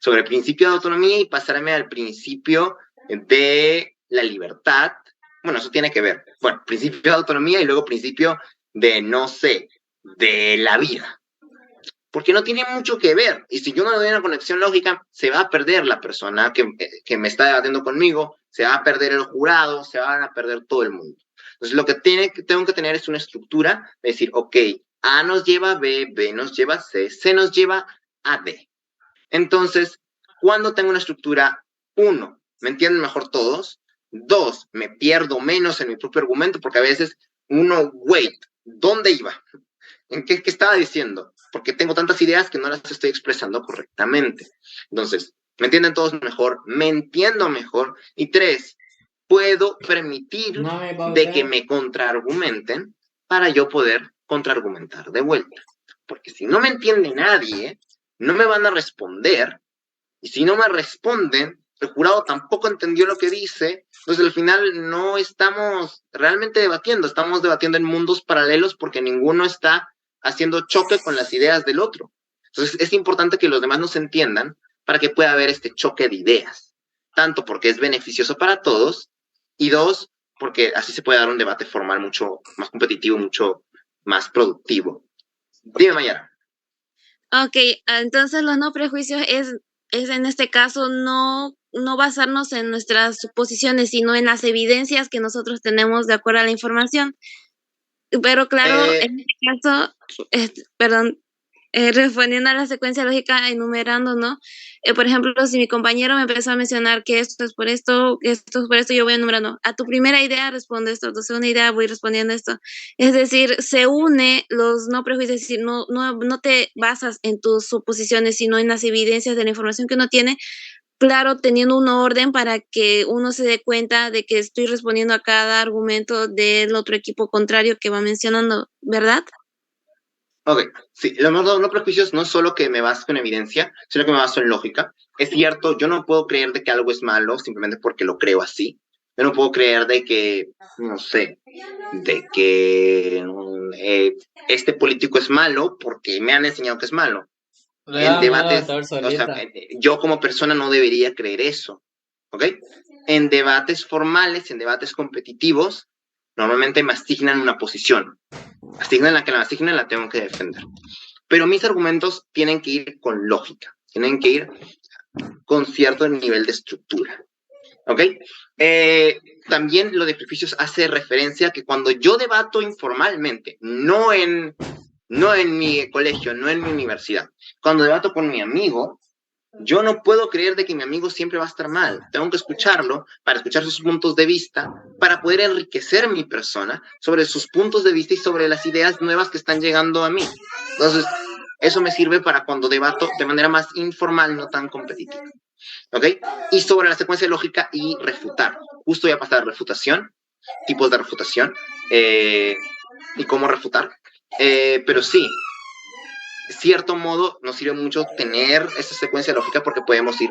sobre el principio de autonomía y pasarme al principio de la libertad. Bueno, eso tiene que ver. Bueno, principio de autonomía y luego principio de, no sé, de la vida. Porque no tiene mucho que ver. Y si yo no le doy una conexión lógica, se va a perder la persona que me está debatiendo conmigo, se va a perder el jurado, se van a perder todo el mundo. Entonces, lo que tengo que tener es una estructura, de decir, ok, A nos lleva a B, B nos lleva a C, C nos lleva a D. Entonces, cuando tengo una estructura, 1, me entienden mejor todos. 2, me pierdo menos en mi propio argumento, porque a veces ¿dónde iba? ¿En qué estaba diciendo? Porque tengo tantas ideas que no las estoy expresando correctamente. Entonces, me entienden todos mejor, me entiendo mejor. Y 3, puedo permitir de que me contraargumenten para yo poder contraargumentar de vuelta. Porque si no me entiende nadie, no me van a responder. Y si no me responden, el jurado tampoco entendió lo que dice. Entonces, al final no estamos realmente debatiendo. Estamos debatiendo en mundos paralelos porque ninguno está haciendo choque con las ideas del otro. Entonces, es importante que los demás nos entiendan para que pueda haber este choque de ideas. Tanto porque es beneficioso para todos, y 2, porque así se puede dar un debate formal mucho más competitivo, mucho más productivo. Dime, Mayara. Ok, entonces los no prejuicios es en este caso no basarnos en nuestras suposiciones, sino en las evidencias que nosotros tenemos de acuerdo a la información. Pero claro, en este caso, respondiendo a la secuencia lógica, enumerando, ¿no? Por ejemplo, si mi compañero me empezó a mencionar que esto es por esto, yo voy enumerando. A tu primera idea responde esto, a tu segunda idea voy respondiendo esto. Es decir, se une los no prejuicios, es decir, no te basas en tus suposiciones, sino en las evidencias de la información que uno tiene, claro, teniendo un orden para que uno se dé cuenta de que estoy respondiendo a cada argumento del otro equipo contrario que va mencionando, ¿verdad? Ok, sí, los no prejuicios no es solo que me baso en evidencia, sino que me baso en lógica. Es cierto, yo no puedo creer de que algo es malo simplemente porque lo creo así. Yo no puedo creer de que, no sé, de que este político es malo porque me han enseñado que es malo. En debates, o sea, yo como persona no debería creer eso, ¿ok? En debates formales, en debates competitivos, normalmente me asignan una posición. Asignan la que me asignen, la tengo que defender. Pero mis argumentos tienen que ir con lógica, tienen que ir con cierto nivel de estructura, ¿ok? También lo de prejuicios hace referencia a que cuando yo debato informalmente, no en mi colegio, no en mi universidad, cuando debato con mi amigo, yo no puedo creer de que mi amigo siempre va a estar mal. Tengo que escucharlo para escuchar sus puntos de vista, para poder enriquecer mi persona sobre sus puntos de vista y sobre las ideas nuevas que están llegando a mí. Entonces, eso me sirve para cuando debato de manera más informal, no tan competitiva. ¿Ok? Y sobre la secuencia lógica y refutar. Justo ya pasar a refutación, tipos de refutación y cómo refutar. Pero sí, de cierto modo nos sirve mucho tener esa secuencia lógica porque podemos ir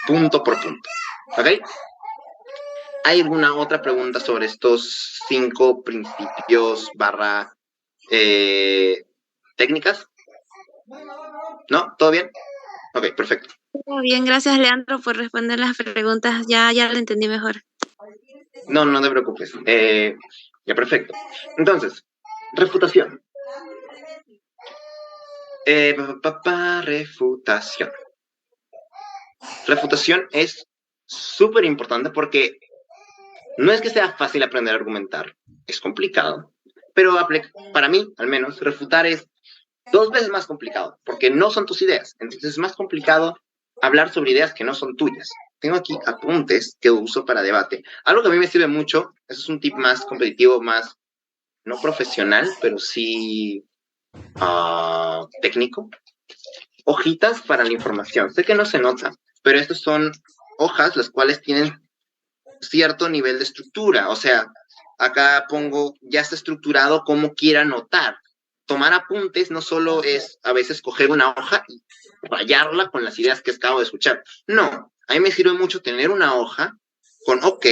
punto por punto. ¿Ok? ¿Hay alguna otra pregunta sobre estos 5 principios / técnicas? ¿No? ¿Todo bien? Ok, perfecto. Todo bien, gracias Leandro por responder las preguntas, ya lo entendí mejor. No te preocupes. Ya, perfecto. Entonces, refutación. Refutación. Refutación es súper importante porque no es que sea fácil aprender a argumentar, es complicado, pero para mí, al menos, refutar es 2 veces más complicado, porque no son tus ideas, entonces es más complicado hablar sobre ideas que no son tuyas. Tengo aquí apuntes que uso para debate. Algo que a mí me sirve mucho, eso es un tip más competitivo, más no profesional, pero sí técnico. Hojitas para la información. Sé que no se nota, pero estas son hojas las cuales tienen cierto nivel de estructura. O sea, acá pongo, ya está estructurado como quiera anotar. Tomar apuntes no solo es a veces coger una hoja y rayarla con las ideas que acabo de escuchar. No, a mí me sirve mucho tener una hoja con, ok,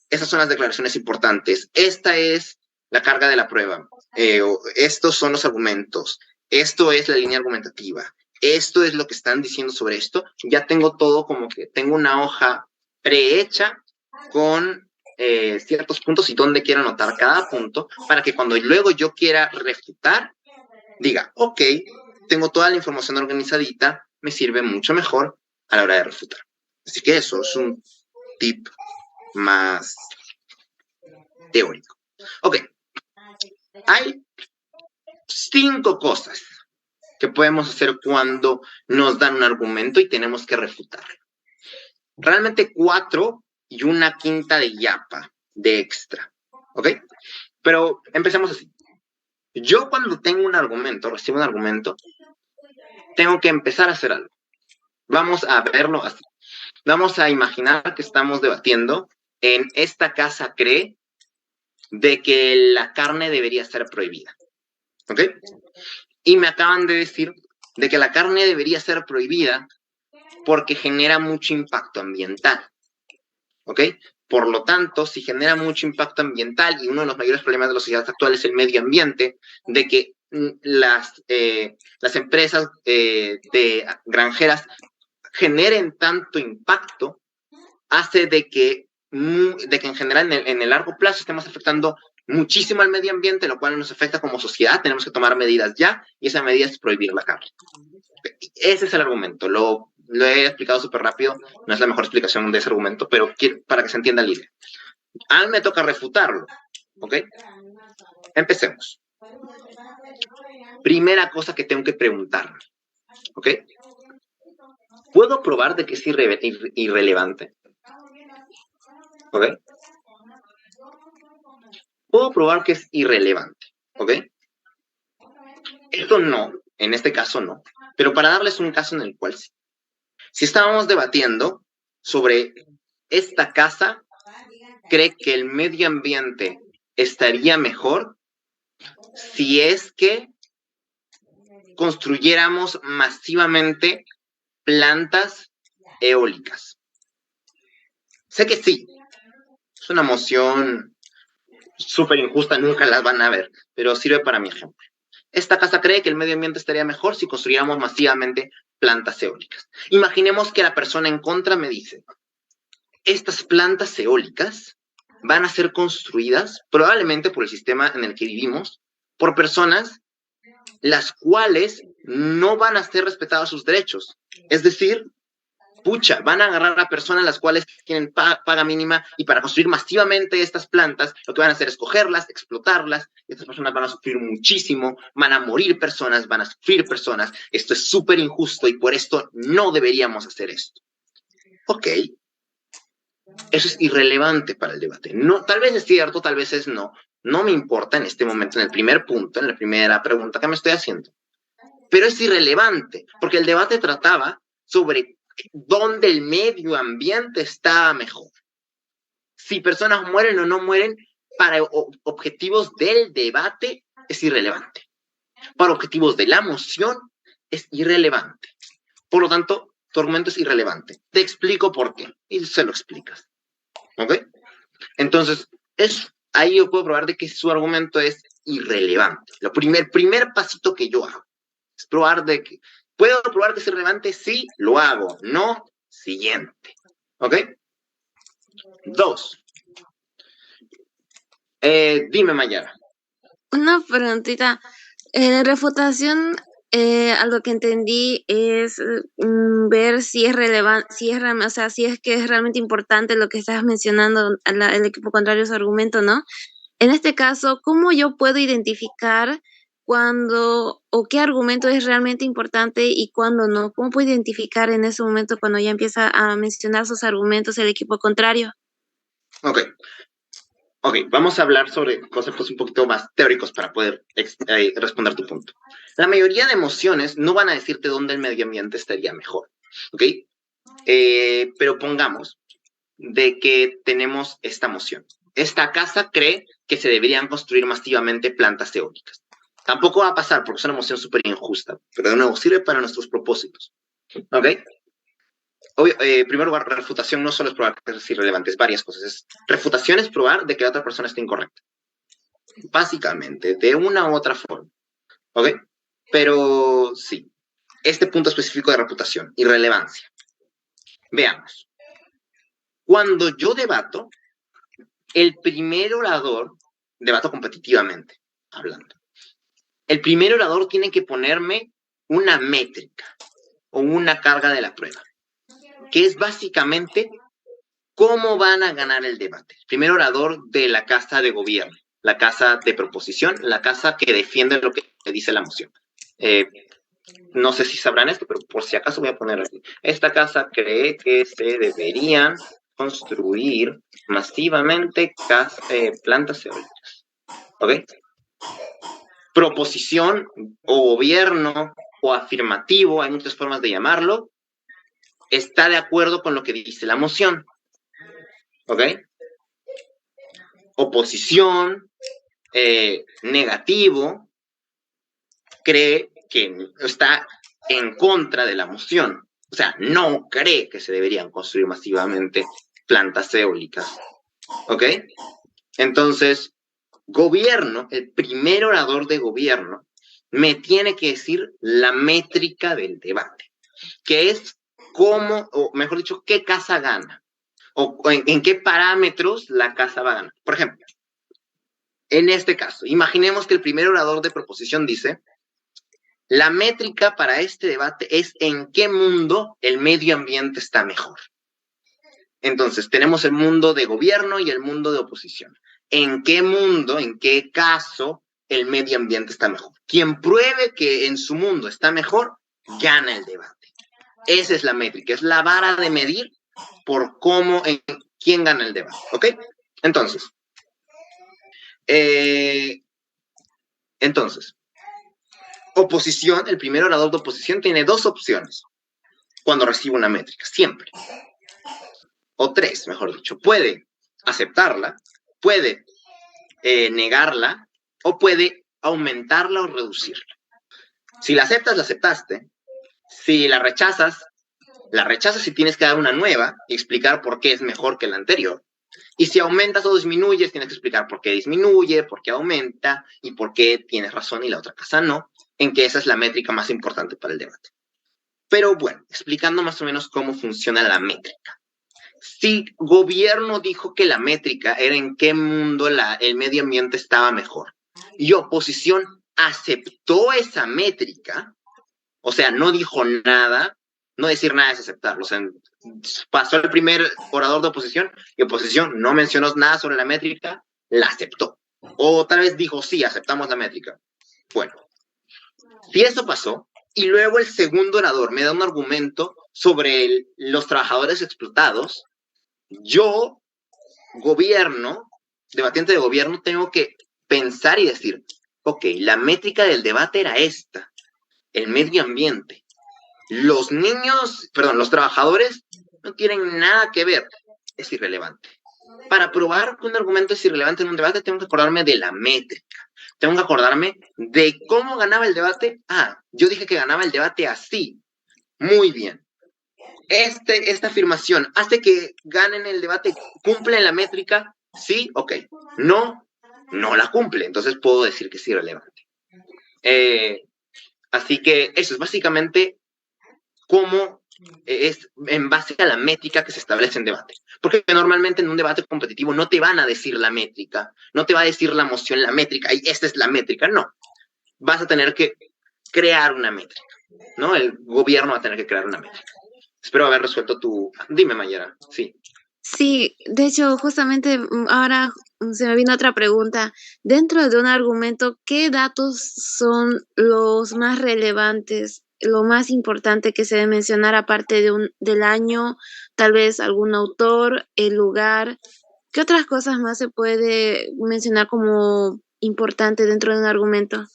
esas son las declaraciones importantes, esta es la carga de la prueba, estos son los argumentos, esto es la línea argumentativa, esto es lo que están diciendo sobre esto. Ya tengo todo, como que tengo una hoja prehecha con ciertos puntos y donde quiero anotar cada punto, para que cuando luego yo quiera refutar, diga, ok, tengo toda la información organizadita, me sirve mucho mejor a la hora de refutar. Así que eso es un tip más teórico. Ok, hay 5 cosas que podemos hacer cuando nos dan un argumento y tenemos que refutarlo. Realmente 4 y una quinta de yapa, de extra, ¿ok? Pero empecemos así. Yo cuando tengo un argumento, recibo un argumento, tengo que empezar a hacer algo. Vamos a verlo así. Vamos a imaginar que estamos debatiendo en esta casa cree de que la carne debería ser prohibida, ¿ok? Y me acaban de decir de que la carne debería ser prohibida porque genera mucho impacto ambiental, ¿ok? Por lo tanto, si genera mucho impacto ambiental y uno de los mayores problemas de la sociedad actual es el medio ambiente, de que las empresas de granjeras generen tanto impacto, hace de que en general en el largo plazo estemos afectando muchísimo al medio ambiente, lo cual nos afecta como sociedad. Tenemos que tomar medidas ya, y esa medida es prohibir la carne. Ese es el argumento. Lo he explicado súper rápido, no es la mejor explicación de ese argumento, pero para que se entienda la idea. A mí me toca refutarlo, ¿ok? Empecemos. Primera cosa que tengo que preguntarme, ¿ok? ¿Puedo probar de que es irrelevante? ¿Ok? Puedo probar que es irrelevante, ¿ok? Esto no, en este caso no, pero para darles un caso en el cual sí. Si estábamos debatiendo sobre esta casa, ¿cree que el medio ambiente estaría mejor si es que construyéramos masivamente plantas eólicas? Sé que sí, es una moción súper injusta, nunca las van a ver, pero sirve para mi ejemplo. Esta casa cree que el medio ambiente estaría mejor si construyéramos masivamente plantas eólicas. Imaginemos que la persona en contra me dice, estas plantas eólicas van a ser construidas probablemente por el sistema en el que vivimos, por personas las cuales no van a ser respetados sus derechos. Es decir, pucha, van a agarrar a personas las cuales tienen paga mínima, y para construir masivamente estas plantas, lo que van a hacer es cogerlas, explotarlas, y estas personas van a sufrir muchísimo, van a morir personas, van a sufrir personas. Esto es súper injusto y por esto no deberíamos hacer esto. Ok, eso es irrelevante para el debate. No, tal vez es cierto, tal vez es no. No me importa en este momento, en el primer punto, en la primera pregunta que me estoy haciendo. Pero es irrelevante, porque el debate trataba sobre dónde el medio ambiente está mejor. Si personas mueren o no mueren, para objetivos del debate es irrelevante. Para objetivos de la moción es irrelevante. Por lo tanto, tu argumento es irrelevante. Te explico por qué y se lo explicas. ¿Ok? Entonces, ahí yo puedo probar de que su argumento es irrelevante. El primer pasito que yo hago es probar de que ¿puedo probar que es irrelevante? Sí, lo hago. No, siguiente. ¿Ok? 2. Dime, Mayara. Una preguntita. Refutación, a lo que entendí es ver si es relevante, o sea, si es que es realmente importante lo que estás mencionando, el equipo contrario a su argumento, ¿no? En este caso, ¿cómo yo puedo identificar cuándo o qué argumento es realmente importante y cuándo no? ¿Cómo puedo identificar en ese momento cuando ya empieza a mencionar sus argumentos el equipo contrario? Ok, vamos a hablar sobre conceptos un poquito más teóricos para poder responder tu punto. La mayoría de mociones no van a decirte dónde el medio ambiente estaría mejor, ¿ok? Pero pongamos, de que tenemos esta moción. Esta casa cree que se deberían construir masivamente plantas eólicas. Tampoco va a pasar porque es una moción súper injusta, pero de nuevo sirve para nuestros propósitos. ¿Ok? En primer lugar, refutación no solo es probar que es irrelevante, es varias cosas. Refutación es probar de que la otra persona está incorrecta. Básicamente, de una u otra forma. ¿Ok? Pero sí, este punto específico de reputación y relevancia. Veamos. Cuando yo debato, el primer orador, debato competitivamente, hablando, el primer orador tiene que ponerme una métrica o una carga de la prueba, que es básicamente cómo van a ganar el debate. El primer orador de la casa de gobierno, la casa de proposición, la casa que defiende lo que dice la moción. No sé si sabrán esto, pero por si acaso voy a poner aquí. Esta casa cree que se deberían construir masivamente plantas eólicas. ¿Ok? Proposición o gobierno o afirmativo, hay muchas formas de llamarlo, está de acuerdo con lo que dice la moción. ¿Ok? Oposición, negativo, cree que está en contra de la moción. O sea, no cree que se deberían construir masivamente plantas eólicas. ¿Ok? Entonces, gobierno, el primer orador de gobierno, me tiene que decir la métrica del debate, que es cómo, o mejor dicho, qué casa gana, o en qué parámetros la casa va a ganar. Por ejemplo, en este caso, imaginemos que el primer orador de proposición dice, la métrica para este debate es en qué mundo el medio ambiente está mejor. Entonces, tenemos el mundo de gobierno y el mundo de oposición. ¿En qué mundo, en qué caso el medio ambiente está mejor? Quien pruebe que en su mundo está mejor, gana el debate. Esa es la métrica, es la vara de medir por quién gana el debate. ¿Ok? Entonces, oposición, el primer orador de oposición tiene dos opciones cuando recibe una métrica, siempre. O tres, mejor dicho. Puede aceptarla, puede negarla, o puede aumentarla o reducirla. Si la aceptas, la aceptaste. Si la rechazas y tienes que dar una nueva y explicar por qué es mejor que la anterior. Y si aumentas o disminuyes, tienes que explicar por qué disminuye, por qué aumenta y por qué tienes razón y la otra casa no, en que esa es la métrica más importante para el debate. Pero bueno, explicando más o menos cómo funciona la métrica. Si gobierno dijo que la métrica era en qué mundo el medio ambiente estaba mejor y oposición aceptó esa métrica, o sea, no dijo nada, no decir nada es aceptarlo, o sea, pasó el primer orador de oposición y oposición no mencionó nada sobre la métrica, la aceptó. O tal vez dijo, sí, aceptamos la métrica. Bueno, si eso pasó, y luego el segundo orador me da un argumento sobre los trabajadores explotados, yo, gobierno, debatiente de gobierno, tengo que pensar y decir, ok, la métrica del debate era esta, el medio ambiente. Los trabajadores no tienen nada que ver, es irrelevante. Para probar que un argumento es irrelevante en un debate, tengo que acordarme de la métrica. Tengo que acordarme de cómo ganaba el debate. Ah, yo dije que ganaba el debate así. Muy bien. Esta afirmación hace que ganen el debate, cumple la métrica, sí, ok. No la cumple, entonces puedo decir que es irrelevante. Así que eso es básicamente cómo es en base a la métrica que se establece en debate. Porque normalmente en un debate competitivo no te van a decir la métrica, no te va a decir la moción, la métrica, y esta es la métrica, no. Vas a tener que crear una métrica, ¿no? El gobierno va a tener que crear una métrica. Espero haber resuelto tu... Dime, Mayara, sí. Sí, de hecho, justamente ahora se me vino otra pregunta. Dentro de un argumento, ¿qué datos son los más relevantes, lo más importante que se debe mencionar aparte del año, tal vez algún autor, el lugar? ¿Qué otras cosas más se puede mencionar como importante dentro de un argumento?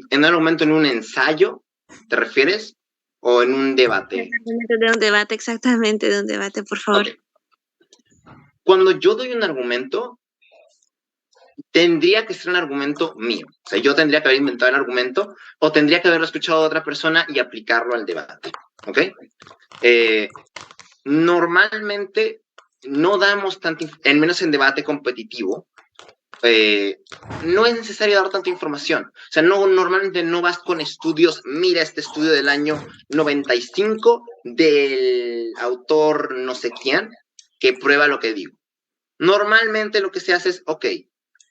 ¿En un argumento, en un ensayo, te refieres? ¿O en un debate? De un debate, exactamente, de un debate, por favor. Okay. cuando yo doy un argumento, tendría que ser un argumento mío. O sea, yo tendría que haber inventado el argumento o tendría que haberlo escuchado a otra persona y aplicarlo al debate. ¿Ok? Normalmente no damos tanto, al menos en debate competitivo, no es necesario dar tanta información. O sea, normalmente no vas con estudios, mira este estudio del año 95 del autor no sé quién, que prueba lo que digo. Normalmente lo que se hace es, ok,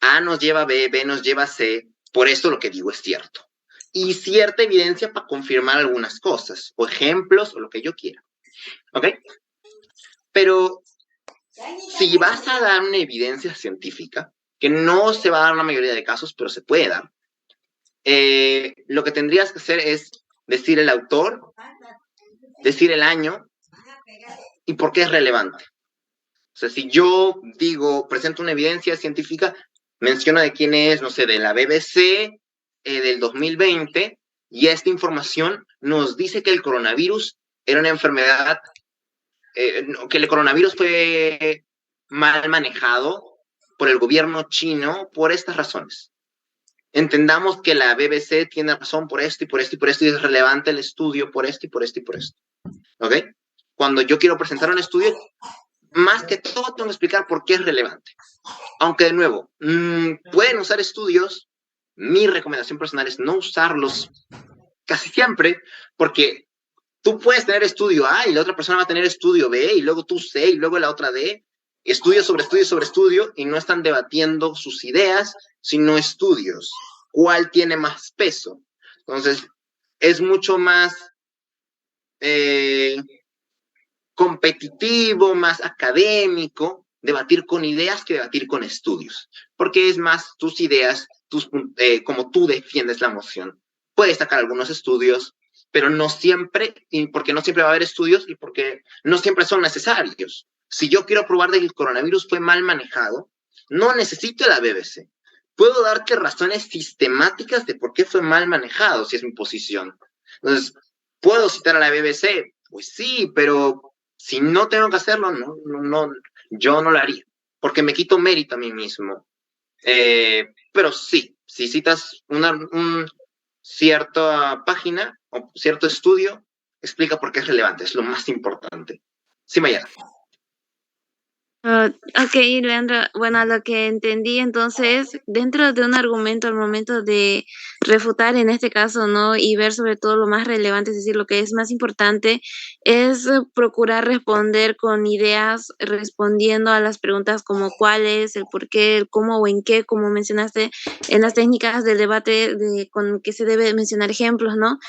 A nos lleva a B, B nos lleva a C, por esto lo que digo es cierto. Y cierta evidencia para confirmar algunas cosas, o ejemplos, o lo que yo quiera. ¿Ok? Pero si vas a dar una evidencia científica, que no se va a dar en la mayoría de casos, pero se puede dar, lo que tendrías que hacer es decir el autor, decir el año y por qué es relevante. O sea, si yo digo, presento una evidencia científica, menciono de quién es, no sé, de la BBC del 2020, y esta información nos dice que el coronavirus era una enfermedad, que el coronavirus fue mal manejado por el gobierno chino por estas razones. Entendamos que la BBC tiene razón por esto y por esto y por esto, y es relevante el estudio por esto y por esto y por esto. ¿Ok? Cuando yo quiero presentar un estudio, más que todo tengo que explicar por qué es relevante. Aunque, de nuevo, pueden usar estudios, mi recomendación personal es no usarlos casi siempre, porque tú puedes tener estudio A y la otra persona va a tener estudio B, y luego tú C, y luego la otra D, estudio sobre estudio sobre estudio, y no están debatiendo sus ideas, sino estudios. ¿Cuál tiene más peso? Entonces, es mucho más competitivo, más académico, debatir con ideas que debatir con estudios, porque es más tus ideas, como tú defiendes la moción. Puedes sacar algunos estudios, pero no siempre, y porque no siempre va a haber estudios y porque no siempre son necesarios. Si yo quiero probar de que el coronavirus fue mal manejado, no necesito la BBC. Puedo darte razones sistemáticas de por qué fue mal manejado, si es mi posición. Entonces, ¿puedo citar a la BBC? Pues sí, pero si no tengo que hacerlo, no, yo no lo haría, porque me quito mérito a mí mismo. Pero sí, si citas una cierta página o cierto estudio, explica por qué es relevante, es lo más importante. Sí, Mayara. Ok, Leandro, bueno, lo que entendí entonces, dentro de un argumento, al momento de refutar en este caso, ¿no? Y ver sobre todo lo más relevante, es decir, lo que es más importante, es procurar responder con ideas, respondiendo a las preguntas como cuál es, el por qué, el cómo o en qué, como mencionaste en las técnicas del debate, con que se debe mencionar ejemplos, ¿no?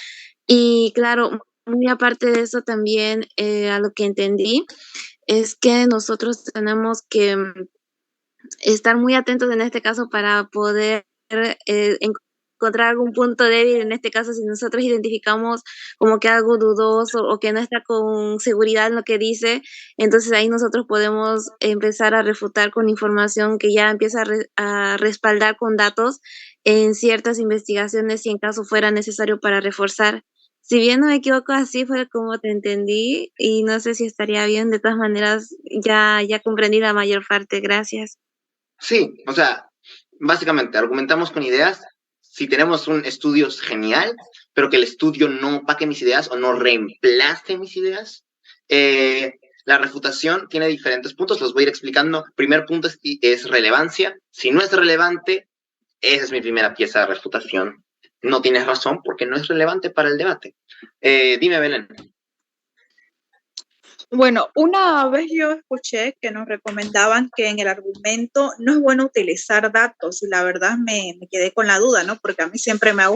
Y claro, muy aparte de eso también, a lo que entendí, es que nosotros tenemos que estar muy atentos en este caso para poder encontrar algún punto débil. En este caso, si nosotros identificamos como que algo dudoso o que no está con seguridad en lo que dice, entonces ahí nosotros podemos empezar a refutar con información que ya empieza a respaldar con datos en ciertas investigaciones si en caso fuera necesario para reforzar. Si bien no me equivoco, así fue como te entendí y no sé si estaría bien. De todas maneras, ya comprendí la mayor parte. Gracias. Sí, o sea, básicamente argumentamos con ideas. Si tenemos un estudio es genial, pero que el estudio no opaque mis ideas o no reemplace mis ideas. La refutación tiene diferentes puntos, los voy a ir explicando. Primer punto es relevancia. Si no es relevante, esa es mi primera pieza de refutación. No tienes razón porque no es relevante para el debate. Dime, Belén. Bueno, una vez yo escuché que nos recomendaban que en el argumento no es bueno utilizar datos y la verdad me quedé con la duda, ¿no? Porque a mí siempre me ha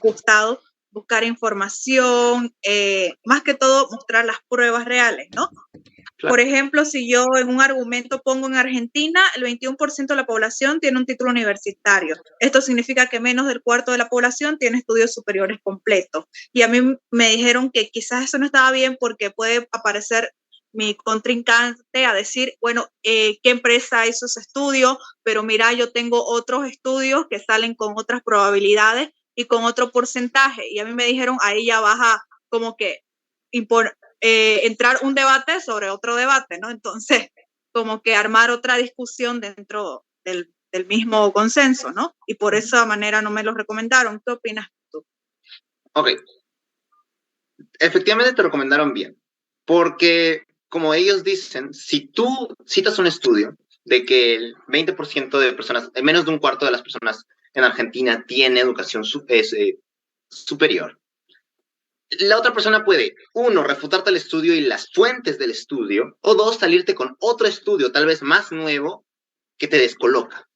gustado buscar información, más que todo mostrar las pruebas reales, ¿no? Claro. Por ejemplo, si yo en un argumento pongo en Argentina, el 21% de la población tiene un título universitario. Esto significa que menos del cuarto de la población tiene estudios superiores completos. Y a mí me dijeron que quizás eso no estaba bien porque puede aparecer mi contrincante a decir, bueno, ¿qué empresa hizo ese estudio? Pero mira, yo tengo otros estudios que salen con otras probabilidades y con otro porcentaje. Y a mí me dijeron, ahí ya baja como que entrar un debate sobre otro debate, ¿no? Entonces, como que armar otra discusión dentro del mismo consenso, ¿no? Y por esa manera no me lo recomendaron. ¿Qué opinas tú? Ok. Efectivamente te recomendaron bien, porque como ellos dicen, si tú citas un estudio de que el 20% de personas, menos de un cuarto de las personas en Argentina tiene educación superior, la otra persona puede, uno, refutarte el estudio y las fuentes del estudio, o dos, salirte con otro estudio, tal vez más nuevo, que te descoloca.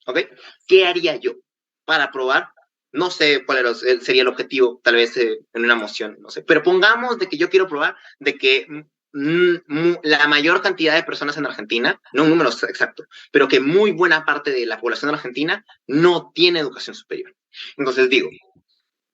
¿Ok? ¿Qué haría yo para probar? No sé cuál sería el objetivo, tal vez en una moción, no sé. Pero pongamos de que yo quiero probar de que la mayor cantidad de personas en Argentina, no un número exacto, pero que muy buena parte de la población argentina no tiene educación superior. Entonces digo,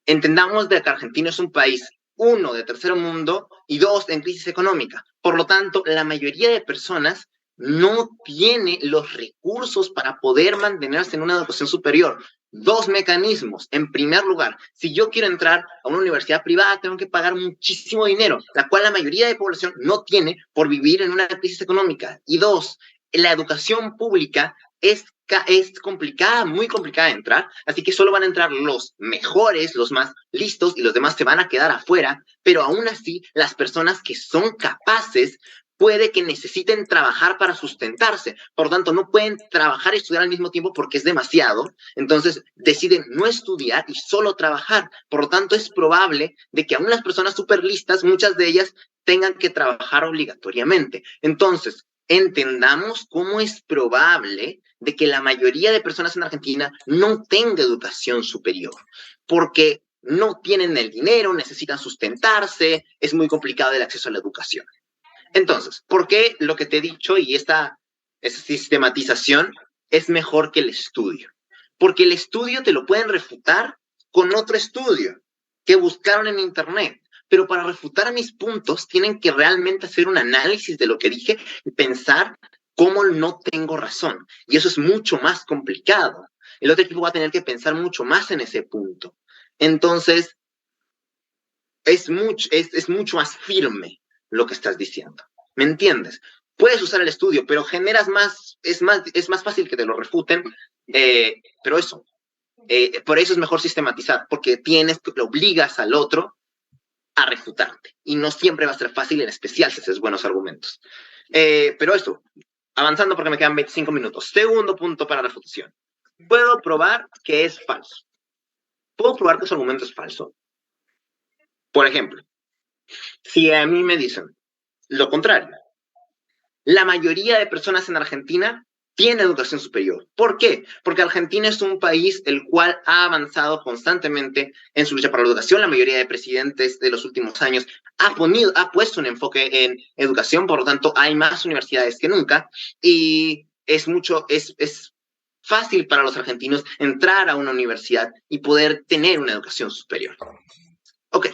entendamos de que Argentina es un país, uno, de tercer mundo y dos, en crisis económica. Por lo tanto, la mayoría de personas no tiene los recursos para poder mantenerse en una educación superior. Dos mecanismos. En primer lugar, si yo quiero entrar a una universidad privada, tengo que pagar muchísimo dinero, la cual la mayoría de la población no tiene por vivir en una crisis económica. Y dos, la educación pública es complicada, muy complicada de entrar, así que solo van a entrar los mejores, los más listos, y los demás se van a quedar afuera, pero aún así, las personas que son capaces puede que necesiten trabajar para sustentarse, por lo tanto no pueden trabajar y estudiar al mismo tiempo porque es demasiado, entonces deciden no estudiar y solo trabajar, por lo tanto es probable de que aún las personas súper listas, muchas de ellas tengan que trabajar obligatoriamente. Entonces, entendamos cómo es probable de que la mayoría de personas en Argentina no tenga educación superior, porque no tienen el dinero, necesitan sustentarse, es muy complicado el acceso a la educación. Entonces, ¿por qué lo que te he dicho y esta sistematización es mejor que el estudio? Porque el estudio te lo pueden refutar con otro estudio que buscaron en internet. Pero para refutar mis puntos tienen que realmente hacer un análisis de lo que dije y pensar cómo no tengo razón. Y eso es mucho más complicado. El otro equipo va a tener que pensar mucho más en ese punto. Entonces, es mucho más firme lo que estás diciendo. ¿Me entiendes? Puedes usar el estudio, pero generas más, es más fácil que te lo refuten, pero eso, por eso es mejor sistematizar, porque lo obligas al otro a refutarte, y no siempre va a ser fácil, en especial si haces buenos argumentos. Pero eso, avanzando porque me quedan 25 minutos. Segundo punto para refutación. Puedo probar que es falso. ¿Puedo probar que su argumento es falso? Por ejemplo, si a mí me dicen lo contrario, la mayoría de personas en Argentina tiene educación superior. ¿Por qué? Porque Argentina es un país el cual ha avanzado constantemente en su lucha por la educación. La mayoría de presidentes de los últimos años ha puesto un enfoque en educación, por lo tanto hay más universidades que nunca y es fácil para los argentinos entrar a una universidad y poder tener una educación superior. Ok,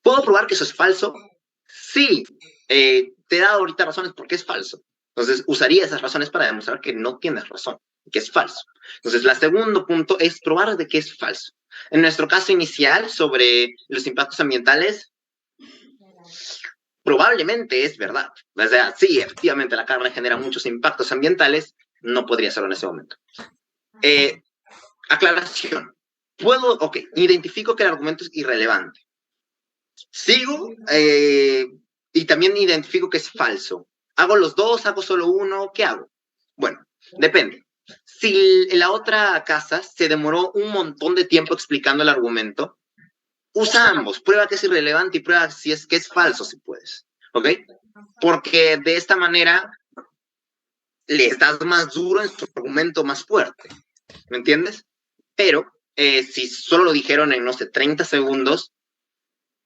¿puedo probar que eso es falso? Sí, te he dado ahorita razones porque es falso. Entonces, usaría esas razones para demostrar que no tienes razón, que es falso. Entonces, el segundo punto es probar de que es falso. En nuestro caso inicial sobre los impactos ambientales, probablemente es verdad. O sea, sí, efectivamente la carne genera muchos impactos ambientales, no podría hacerlo en ese momento. Aclaración. Identifico que el argumento es irrelevante. Sigo y también identifico que es falso. ¿Hago los dos? ¿Hago solo uno? ¿Qué hago? Bueno, depende. Si la otra casa se demoró un montón de tiempo explicando el argumento, usa ambos. Prueba que es irrelevante y prueba si es que es falso, si puedes. ¿Ok? Porque de esta manera le estás más duro en su argumento más fuerte. ¿Me entiendes? Pero si solo lo dijeron en, no sé, 30 segundos,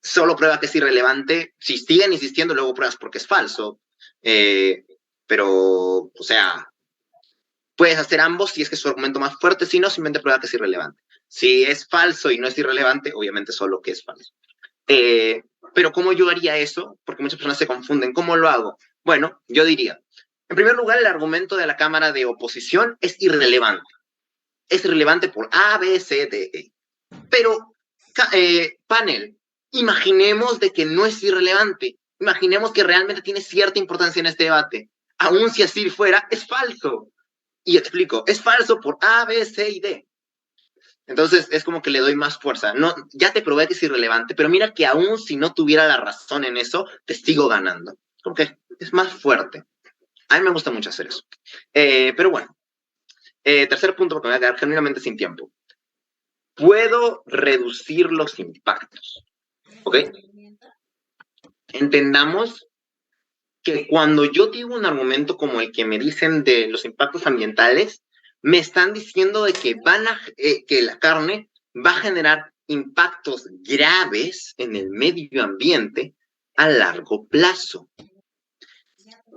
solo prueba que es irrelevante. Si siguen insistiendo, luego pruebas porque es falso. Pero, o sea, puedes hacer ambos si es que es su argumento más fuerte. Si no, simplemente prueba que es irrelevante. Si es falso y no es irrelevante, obviamente solo que es falso. Pero ¿cómo yo haría eso? Porque muchas personas se confunden. ¿Cómo lo hago? Bueno, yo diría, en primer lugar, el argumento de la Cámara de Oposición es irrelevante. Es irrelevante por A, B, C, D, E. Pero, panel, imaginemos de que no es irrelevante. Imaginemos que realmente tiene cierta importancia en este debate. aun si así fuera, es falso. Y explico, es falso por A, B, C y D. Entonces es como que le doy más fuerza. No, ya te probé que es irrelevante, pero mira que aún si no tuviera la razón en eso, te sigo ganando. Como que es más fuerte. A mí me gusta mucho hacer eso. Pero bueno, tercer punto, porque me voy a quedar genuinamente sin tiempo. Puedo reducir los impactos. ¿Ok? Entendamos que cuando yo digo un argumento como el que me dicen de los impactos ambientales, me están diciendo de que que la carne va a generar impactos graves en el medio ambiente a largo plazo.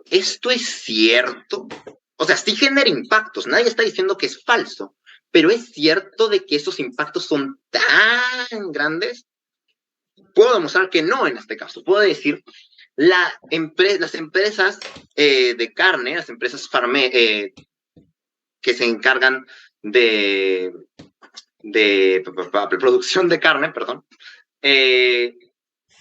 ¿Esto es cierto? O sea, sí genera impactos, nadie está diciendo que es falso, pero ¿es cierto de que esos impactos son tan grandes? Puedo demostrar que no en este caso. Puedo decir, las empresas de carne, las empresas que se encargan de producción de carne, perdón,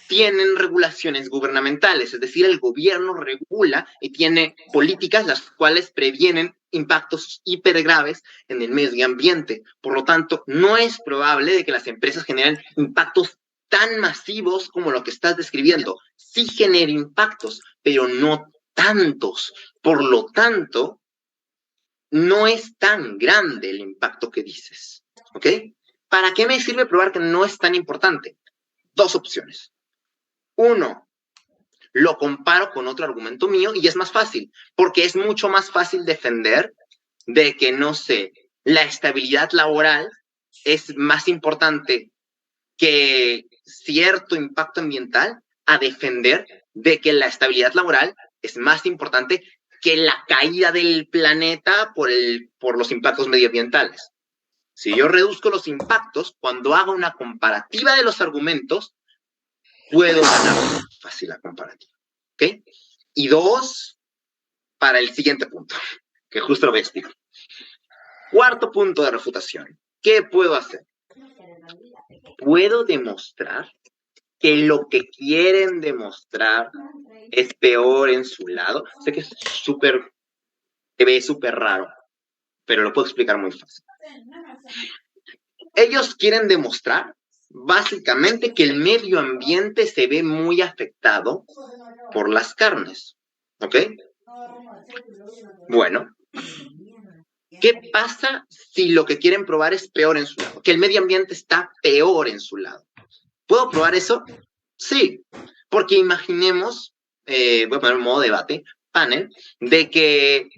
tienen regulaciones gubernamentales, es decir, el gobierno regula y tiene políticas las cuales previenen impactos hipergraves en el medio ambiente. Por lo tanto, no es probable de que las empresas generen impactos tan masivos como lo que estás describiendo. Sí genera impactos, pero no tantos. Por lo tanto, no es tan grande el impacto que dices. ¿Ok? ¿Para qué me sirve probar que no es tan importante? Dos opciones. Uno, lo comparo con otro argumento mío y es más fácil, porque es mucho más fácil defender de que, no sé, la estabilidad laboral es más importante que cierto impacto ambiental, a defender de que la estabilidad laboral es más importante que la caída del planeta por los impactos medioambientales. Si yo reduzco los impactos, cuando hago una comparativa de los argumentos, puedo ganar fácil la comparativa. ¿Ok? Y dos, para el siguiente punto, que justo lo voy a explicar. Cuarto punto de refutación. ¿Qué puedo hacer? Puedo demostrar que lo que quieren demostrar es peor en su lado. Sé que es se ve súper raro, pero lo puedo explicar muy fácil. Ellos quieren demostrar básicamente que el medio ambiente se ve muy afectado por las carnes. ¿Ok? Bueno, ¿qué pasa si lo que quieren probar es peor en su lado? Que el medio ambiente está peor en su lado. ¿Puedo probar eso? Sí, porque imaginemos, voy a poner un modo debate, panel, de que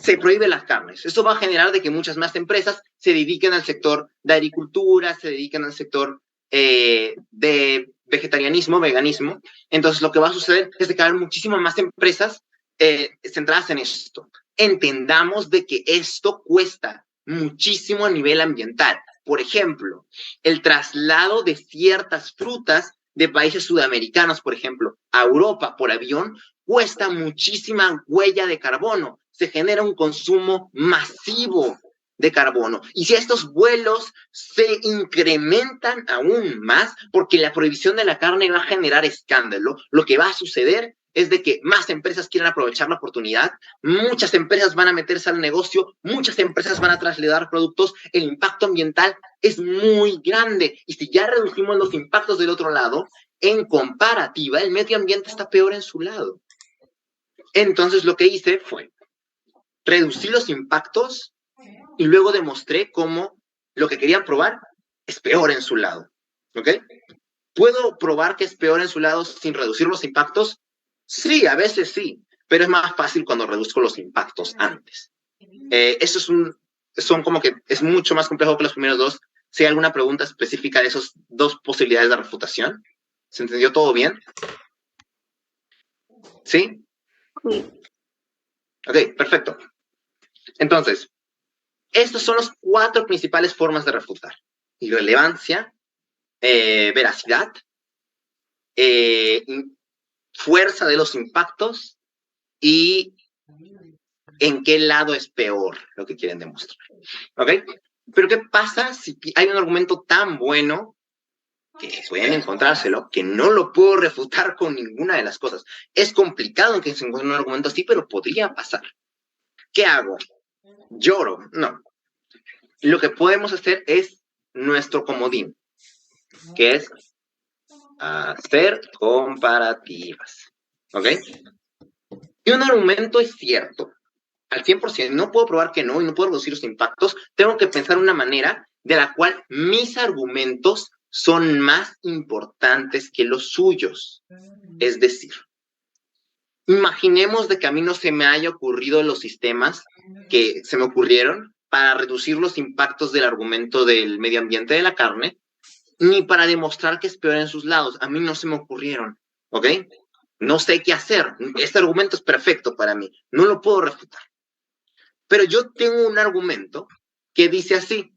se prohíbe las carnes. Eso va a generar de que muchas más empresas se dediquen al sector de agricultura, se dediquen al sector de vegetarianismo, veganismo. Entonces, lo que va a suceder es de que hay muchísimas más empresas centradas en esto. Entendamos de que esto cuesta muchísimo a nivel ambiental. Por ejemplo, el traslado de ciertas frutas de países sudamericanos, por ejemplo, a Europa por avión, cuesta muchísima huella de carbono. Se genera un consumo masivo de carbono. Y si estos vuelos se incrementan aún más, porque la prohibición de la carne va a generar escándalo, lo que va a suceder es de que más empresas quieren aprovechar la oportunidad, muchas empresas van a meterse al negocio, muchas empresas van a trasladar productos, el impacto ambiental es muy grande. Y si ya reducimos los impactos del otro lado, en comparativa, el medio ambiente está peor en su lado. Entonces, lo que hice fue reducir los impactos y luego demostré cómo lo que querían probar es peor en su lado. ¿Ok? ¿Puedo probar que es peor en su lado sin reducir los impactos? Sí, a veces sí, pero es más fácil cuando reduzco los impactos antes. Eso son como que es mucho más complejo que los primeros dos. Si hay alguna pregunta específica de esas dos posibilidades de refutación, ¿se entendió todo bien? ¿Sí? Ok, perfecto. Entonces, estas son las 4 principales formas de refutar: irrelevancia, veracidad, fuerza de los impactos y en qué lado es peor lo que quieren demostrar. ¿Ok? Pero ¿qué pasa si hay un argumento tan bueno que pueden encontrárselo, que no lo puedo refutar con ninguna de las cosas. Es complicado que se encuentre un argumento así, pero podría pasar. ¿Qué hago? ¿Lloro? No. Lo que podemos hacer es nuestro comodín, que es hacer comparativas. ¿Ok? Y un argumento es cierto, al 100%, no puedo probar que no y no puedo reducir los impactos, tengo que pensar una manera de la cual mis argumentos son más importantes que los suyos. Es decir, imaginemos de que a mí no se me haya ocurrido los sistemas que se me ocurrieron para reducir los impactos del argumento del medio ambiente de la carne, ni para demostrar que es peor en sus lados. A mí no se me ocurrieron, ¿ok? No sé qué hacer. Este argumento es perfecto para mí. No lo puedo refutar. Pero yo tengo un argumento que dice así: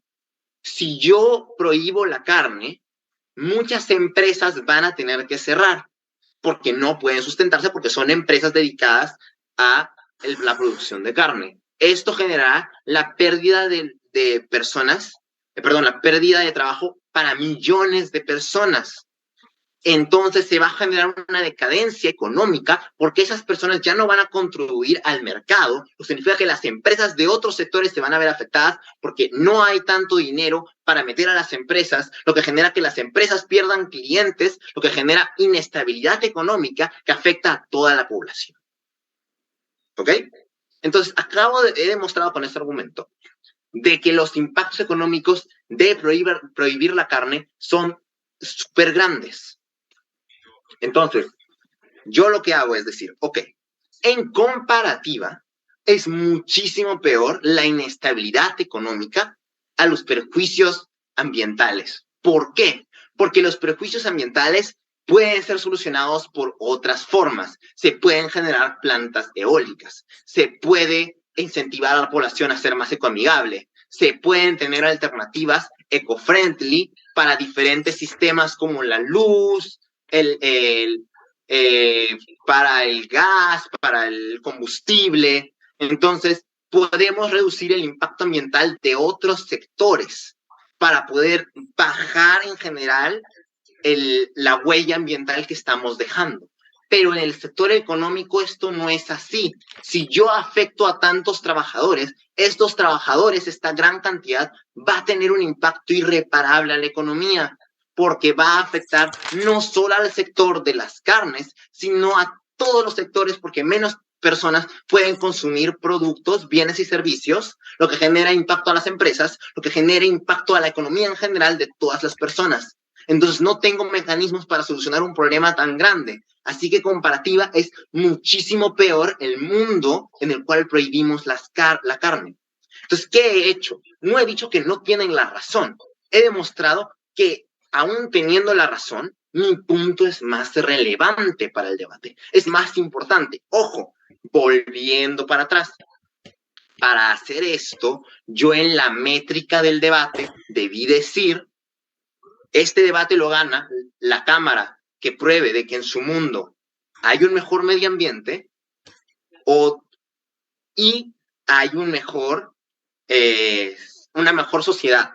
si yo prohíbo la carne, muchas empresas van a tener que cerrar porque no pueden sustentarse, porque son empresas dedicadas a la producción de carne. Esto generará la pérdida de personas, la pérdida de trabajo para millones de personas. Entonces se va a generar una decadencia económica porque esas personas ya no van a contribuir al mercado, lo que significa que las empresas de otros sectores se van a ver afectadas porque no hay tanto dinero para meter a las empresas, lo que genera que las empresas pierdan clientes, lo que genera inestabilidad económica que afecta a toda la población. ¿Ok? Entonces, he demostrado con este argumento de que los impactos económicos de prohibir la carne son súper grandes. Entonces, yo lo que hago es decir, ok, en comparativa, es muchísimo peor la inestabilidad económica a los perjuicios ambientales. ¿Por qué? Porque los perjuicios ambientales pueden ser solucionados por otras formas. Se pueden generar plantas eólicas, se puede incentivar a la población a ser más ecoamigable, se pueden tener alternativas eco-friendly para diferentes sistemas como la luz, para el gas, para el combustible. Entonces, podemos reducir el impacto ambiental de otros sectores para poder bajar en general la huella ambiental que estamos dejando. Pero en el sector económico esto no es así. Si yo afecto a tantos trabajadores, estos trabajadores, esta gran cantidad, va a tener un impacto irreparable a la economía, porque va a afectar no solo al sector de las carnes, sino a todos los sectores, porque menos personas pueden consumir productos, bienes y servicios, lo que genera impacto a las empresas, lo que genera impacto a la economía en general de todas las personas. Entonces no tengo mecanismos para solucionar un problema tan grande. Así que comparativa es muchísimo peor el mundo en el cual prohibimos la carne. Entonces, ¿qué he hecho? No he dicho que no tienen la razón. He demostrado que aún teniendo la razón, mi punto es más relevante para el debate. Es más importante. Ojo, volviendo para atrás. Para hacer esto, yo en la métrica del debate debí decir: este debate lo gana la Cámara que pruebe de que en su mundo hay un mejor medio ambiente y hay una mejor sociedad,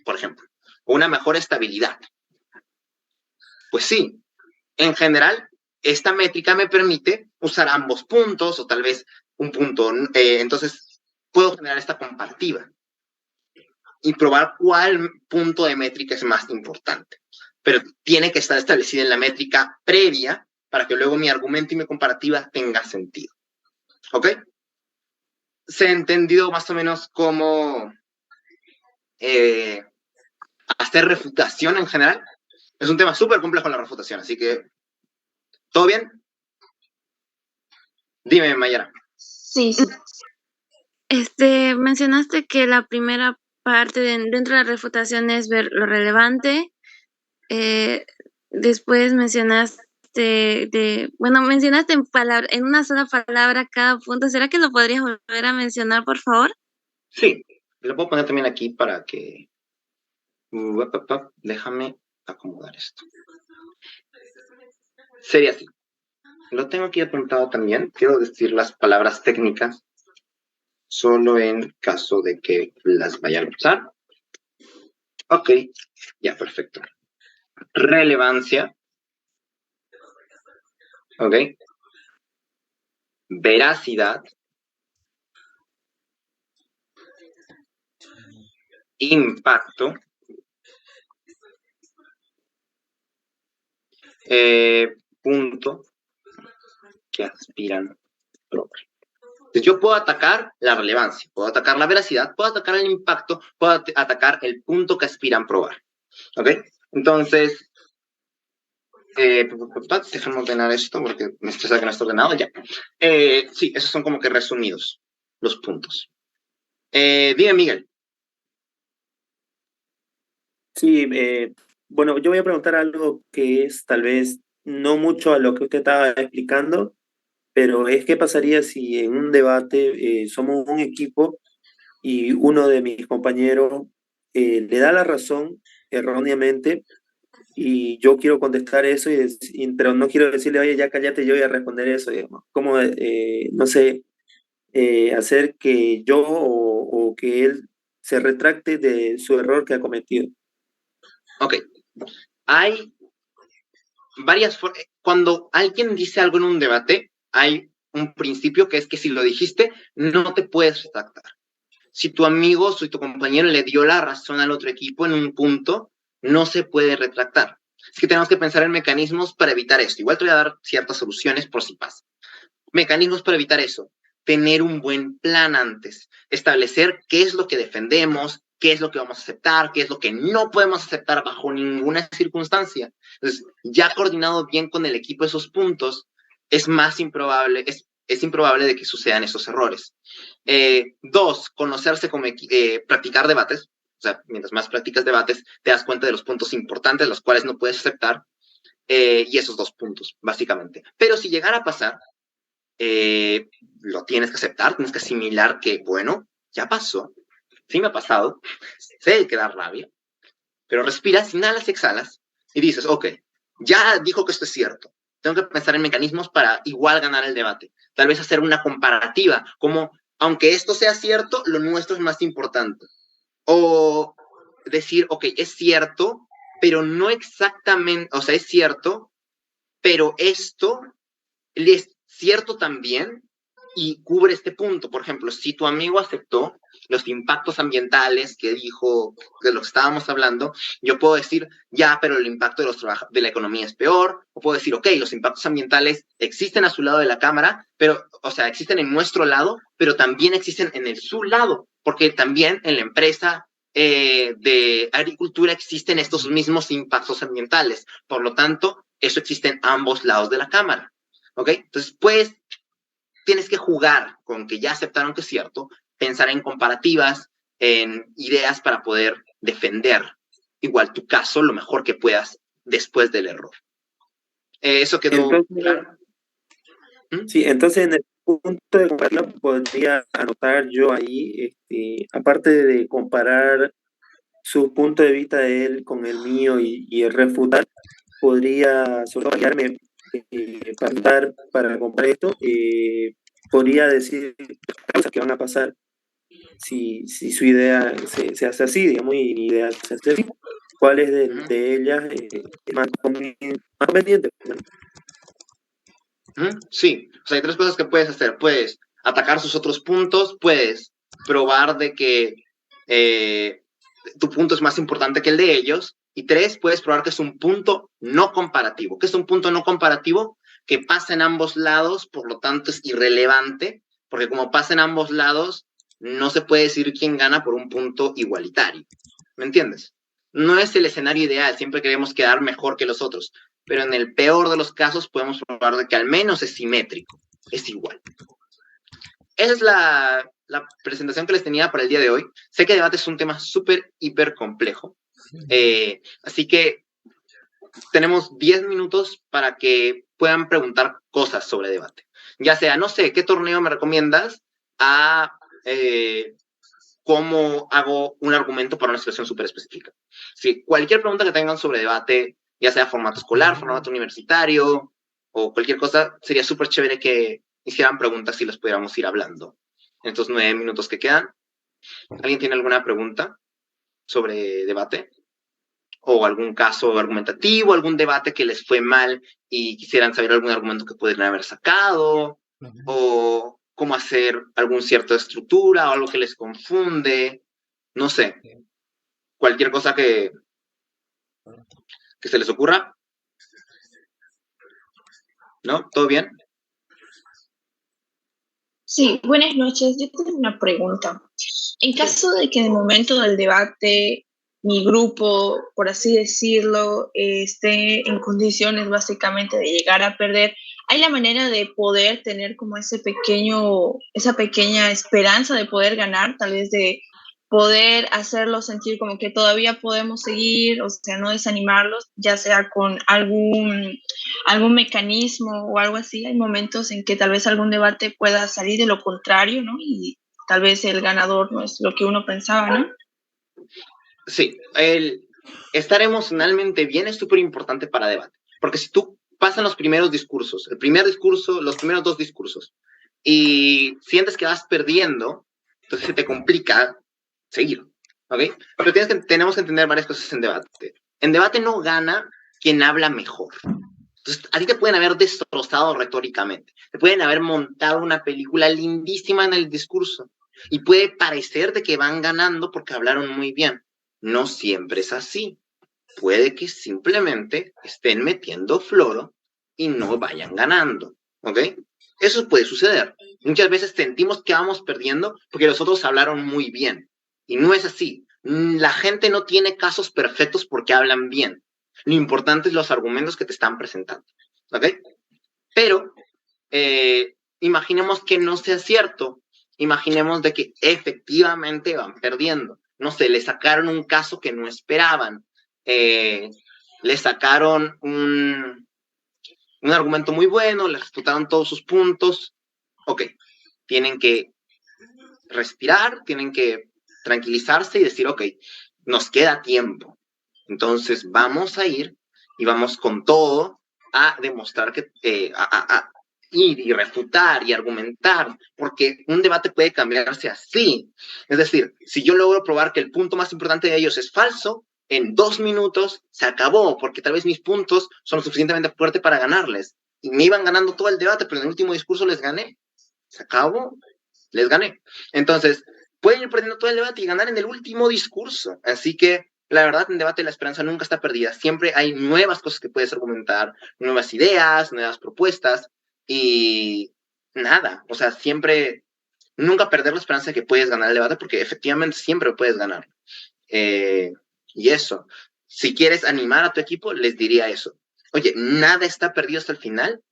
por ejemplo, o una mejor estabilidad. Pues sí, en general, esta métrica me permite usar ambos puntos o tal vez un punto. Entonces, puedo generar esta comparativa y probar cuál punto de métrica es más importante. Pero tiene que estar establecida en la métrica previa para que luego mi argumento y mi comparativa tenga sentido. ¿Ok? ¿Se ha entendido más o menos cómo hacer refutación en general? Es un tema súper complejo la refutación, así que ¿todo bien? Dime, Mayara. Sí. Mencionaste que la primera parte dentro de la refutación es ver lo relevante. Después mencionaste mencionaste en una sola palabra cada punto. ¿Será que lo podrías volver a mencionar, por favor? Sí, lo puedo poner también aquí para que... Déjame acomodar esto. Sería así. Lo tengo aquí apuntado también. Quiero decir las palabras técnicas solo en caso de que las vayan a usar. Ok, ya, perfecto. relevancia, ¿ok? Veracidad, impacto, punto que aspiran probar. Entonces, yo puedo atacar la relevancia, puedo atacar la veracidad, puedo atacar el impacto, puedo atacar el punto que aspiran probar. ¿Ok? Entonces, déjame ordenar esto porque me estresa que no está ordenado ya. Sí, esos son como que resumidos los puntos. Dime, Miguel. Sí, bueno, yo voy a preguntar algo que es tal vez no mucho a lo que usted estaba explicando, pero es qué pasaría si en un debate somos un equipo y uno de mis compañeros le da la razón erróneamente y yo quiero contestar eso, pero no quiero decirle, oye, ya cállate, yo voy a responder eso, digamos. Como, no sé, hacer que yo o que él se retracte de su error que ha cometido. Ok. Hay varias formas. Cuando alguien dice algo en un debate, hay un principio que es que si lo dijiste, no te puedes retractar. Si tu amigo, si tu compañero le dio la razón al otro equipo en un punto, no se puede retractar. Es que tenemos que pensar en mecanismos para evitar esto. Igual te voy a dar ciertas soluciones por si pasa. Mecanismos para evitar eso. Tener un buen plan antes. Establecer qué es lo que defendemos, qué es lo que vamos a aceptar, qué es lo que no podemos aceptar bajo ninguna circunstancia. Entonces, ya coordinado bien con el equipo esos puntos, es más improbable, es improbable de que sucedan esos errores. 2, conocerse como practicar debates. O sea, mientras más practicas debates, te das cuenta de los puntos importantes, los cuales no puedes aceptar. Y esos 2 puntos, básicamente. Pero si llegara a pasar, lo tienes que aceptar, tienes que asimilar que, bueno, ya pasó, sí me ha pasado, sé que da rabia, pero respiras, inhalas, exhalas y dices, ok, ya dijo que esto es cierto, tengo que pensar en mecanismos para igual ganar el debate, tal vez hacer una comparativa, como, aunque esto sea cierto, lo nuestro es más importante, o decir, ok, es cierto, pero no exactamente, o sea, es cierto, pero esto es cierto también y cubre este punto. Por ejemplo, si tu amigo aceptó los impactos ambientales que dijo de lo que estábamos hablando, yo puedo decir, ya, pero el impacto de la economía es peor, o puedo decir, ok, los impactos ambientales existen a su lado de la cámara, pero, o sea, existen en nuestro lado, pero también existen en el su lado, porque también en la empresa de agricultura existen estos mismos impactos ambientales. Por lo tanto, eso existe en ambos lados de la cámara. ¿Ok? Entonces, pues, tienes que jugar con que ya aceptaron que es cierto, pensar en comparativas, en ideas para poder defender igual tu caso lo mejor que puedas después del error. ¿Eso quedó Entonces, claro? sí, entonces en el punto de compararlo podría anotar yo ahí, aparte de comparar su punto de vista de él con el mío y el refutar, podría subrayarme para comparar esto, podría decir cosas que van a pasar si su idea se hace así, digamos, y mi idea se hace así. ¿Cuál es de ellas más conveniente? Sí, o sea, hay 3 cosas que puedes hacer. Puedes atacar sus otros puntos, puedes probar de que tu punto es más importante que el de ellos, y 3, puedes probar que es un punto no comparativo. ¿Qué es un punto no comparativo? Que pasa en ambos lados, por lo tanto es irrelevante, porque como pasa en ambos lados, no se puede decir quién gana por un punto igualitario. ¿Me entiendes? No es el escenario ideal, siempre queremos quedar mejor que los otros, pero en el peor de los casos podemos probar de que al menos es simétrico, es igual. Esa es la presentación que les tenía para el día de hoy. Sé que debate es un tema súper, hiper complejo, así que tenemos 10 minutos para que puedan preguntar cosas sobre debate. Ya sea, no sé, ¿qué torneo me recomiendas? A cómo hago un argumento para una situación súper específica. Si cualquier pregunta que tengan sobre debate, ya sea formato escolar, formato universitario o cualquier cosa, sería súper chévere que hicieran preguntas y las pudiéramos ir hablando en estos 9 minutos que quedan. ¿Alguien tiene alguna pregunta sobre debate? o algún caso argumentativo, algún debate que les fue mal y quisieran saber algún argumento que pudieran haber sacado, o cómo hacer algún cierto estructura o algo que les confunde, no sé, cualquier cosa que se les ocurra. ¿No? ¿Todo bien? Sí, buenas noches. Yo tengo una pregunta. En caso de que en el momento del debate mi grupo, por así decirlo, esté en condiciones básicamente de llegar a perder, ¿hay la manera de poder tener como esa pequeña esperanza de poder ganar, tal vez de poder hacerlos sentir como que todavía podemos seguir, o sea, no desanimarlos, ya sea con algún mecanismo o algo así? Hay momentos en que tal vez algún debate pueda salir de lo contrario, ¿no? Y tal vez el ganador no es lo que uno pensaba, ¿no? Sí, el estar emocionalmente bien es súper importante para debate, porque si tú pasan los primeros discursos, el primer discurso, los primeros 2 discursos, y sientes que vas perdiendo, entonces se te complica seguir, ¿ok? Pero tenemos que entender varias cosas en debate. En debate no gana quien habla mejor. Entonces, a ti te pueden haber destrozado retóricamente, te pueden haber montado una película lindísima en el discurso, y puede parecerte que van ganando porque hablaron muy bien. No siempre es así. Puede que simplemente estén metiendo floro y no vayan ganando, ¿ok? Eso puede suceder. Muchas veces sentimos que vamos perdiendo porque los otros hablaron muy bien. Y no es así. La gente no tiene casos perfectos porque hablan bien. Lo importante es los argumentos que te están presentando, ¿ok? Pero imaginemos que no sea cierto. Imaginemos de que efectivamente van perdiendo. No sé, le sacaron un caso que no esperaban. Le sacaron un argumento muy bueno, le refutaron todos sus puntos. Ok, tienen que respirar, tienen que tranquilizarse y decir, ok, nos queda tiempo. Entonces vamos a ir y vamos con todo a demostrar que, a ir y refutar y argumentar, porque un debate puede cambiarse así. Es decir, si yo logro probar que el punto más importante de ellos es falso, en 2 minutos se acabó, porque tal vez mis puntos son lo suficientemente fuertes para ganarles. Y me iban ganando todo el debate, pero en el último discurso les gané. Se acabó, les gané. Entonces, pueden ir perdiendo todo el debate y ganar en el último discurso. Así que, la verdad, en debate la esperanza nunca está perdida. Siempre hay nuevas cosas que puedes argumentar, nuevas ideas, nuevas propuestas, y nada, o sea, siempre, nunca perder la esperanza de que puedes ganar el debate, porque efectivamente siempre puedes ganar. Y eso, si quieres animar a tu equipo, les diría eso. Oye, nada está perdido hasta el final,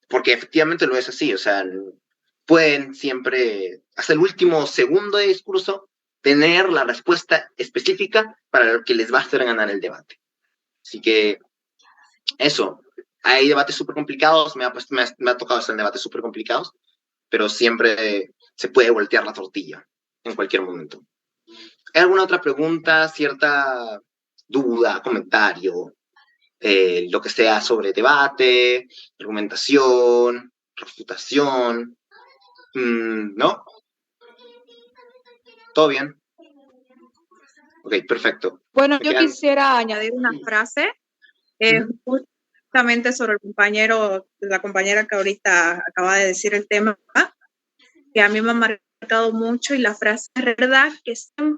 porque efectivamente lo es así, o sea, pueden siempre, hasta el último segundo de discurso, tener la respuesta específica para lo que les va a hacer ganar el debate. Así que, eso, hay debates súper complicados, me ha tocado hacer debates súper complicados, pero siempre se puede voltear la tortilla en cualquier momento. ¿Hay alguna otra pregunta, cierta duda, comentario, lo que sea sobre debate, argumentación, refutación? ¿No? ¿Todo bien? Ok, perfecto. Bueno, yo quisiera añadir una frase justamente sobre la compañera que ahorita acaba de decir el tema, que a mí me ha marcado mucho, y la frase es verdad que siempre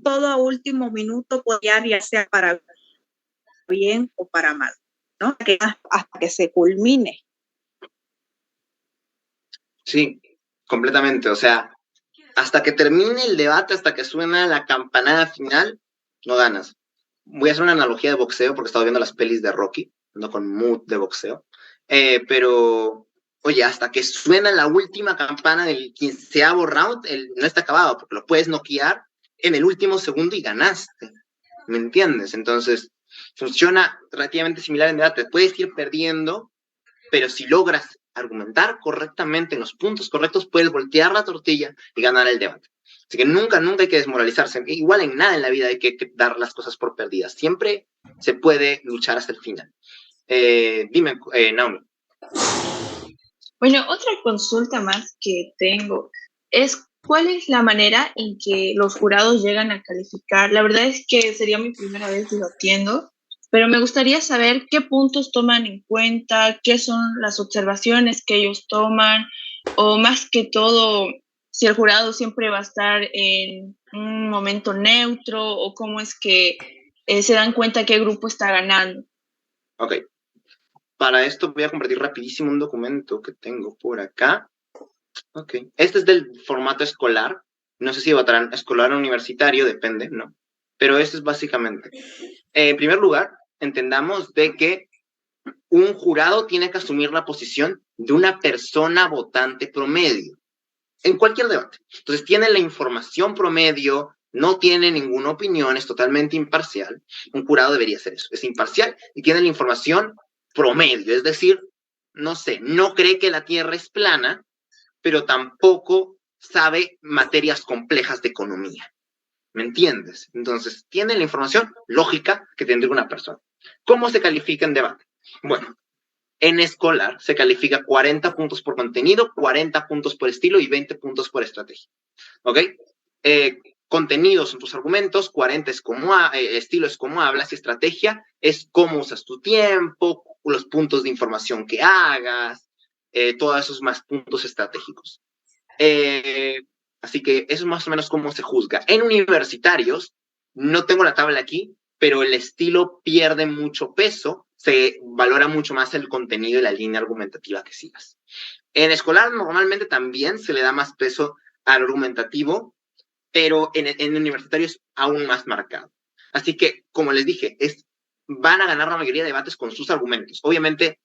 todo a último minuto puede cambiar, ya sea para bien o para mal, ¿no? Hasta que se culmine. Sí, completamente. O sea, hasta que termine el debate, hasta que suena la campanada final, no ganas. Voy a hacer una analogía de boxeo porque he estado viendo las pelis de Rocky, no con mood de boxeo. Pero, oye, hasta que suena la última campana del 15º round, no está acabado, porque lo puedes noquear en el último segundo y ganaste. ¿Me entiendes? Entonces, funciona relativamente similar en debate. Puedes ir perdiendo, pero si logras argumentar correctamente en los puntos correctos, puedes voltear la tortilla y ganar el debate. Así que nunca hay que desmoralizarse. Igual en nada en la vida hay que dar las cosas por perdidas. Siempre se puede luchar hasta el final. Dime, Naomi. Bueno, otra consulta más que tengo es ¿cuál es la manera en que los jurados llegan a calificar? La verdad es que sería mi primera vez debatiendo, pero me gustaría saber qué puntos toman en cuenta, qué son las observaciones que ellos toman, o más que todo, si el jurado siempre va a estar en un momento neutro, o cómo es que se dan cuenta qué grupo está ganando. Ok. Para esto voy a compartir rapidísimo un documento que tengo por acá. Ok. Este es del formato escolar. No sé si votarán escolar o universitario, depende, ¿no? Pero esto es básicamente. En primer lugar, entendamos de que un jurado tiene que asumir la posición de una persona votante promedio en cualquier debate. Entonces, tiene la información promedio, no tiene ninguna opinión, es totalmente imparcial. Un jurado debería ser eso, es imparcial y tiene la información promedio, es decir, no sé, no cree que la Tierra es plana, pero tampoco sabe materias complejas de economía. ¿Me entiendes? Entonces, tiene la información lógica que tendría una persona. ¿Cómo se califica en debate? Bueno, en escolar se califica 40 puntos por contenido, 40 puntos por estilo y 20 puntos por estrategia. ¿Ok? Contenido son tus argumentos, 40 es como estilo es cómo hablas y estrategia es cómo usas tu tiempo, los puntos de información que hagas, todos esos más puntos estratégicos. Así que eso es más o menos cómo se juzga. En universitarios, no tengo la tabla aquí, pero el estilo pierde mucho peso, se valora mucho más el contenido y la línea argumentativa que sigas. En escolar normalmente también se le da más peso al argumentativo, pero en universitario es aún más marcado. Así que, como les dije, van a ganar la mayoría de debates con sus argumentos. Obviamente,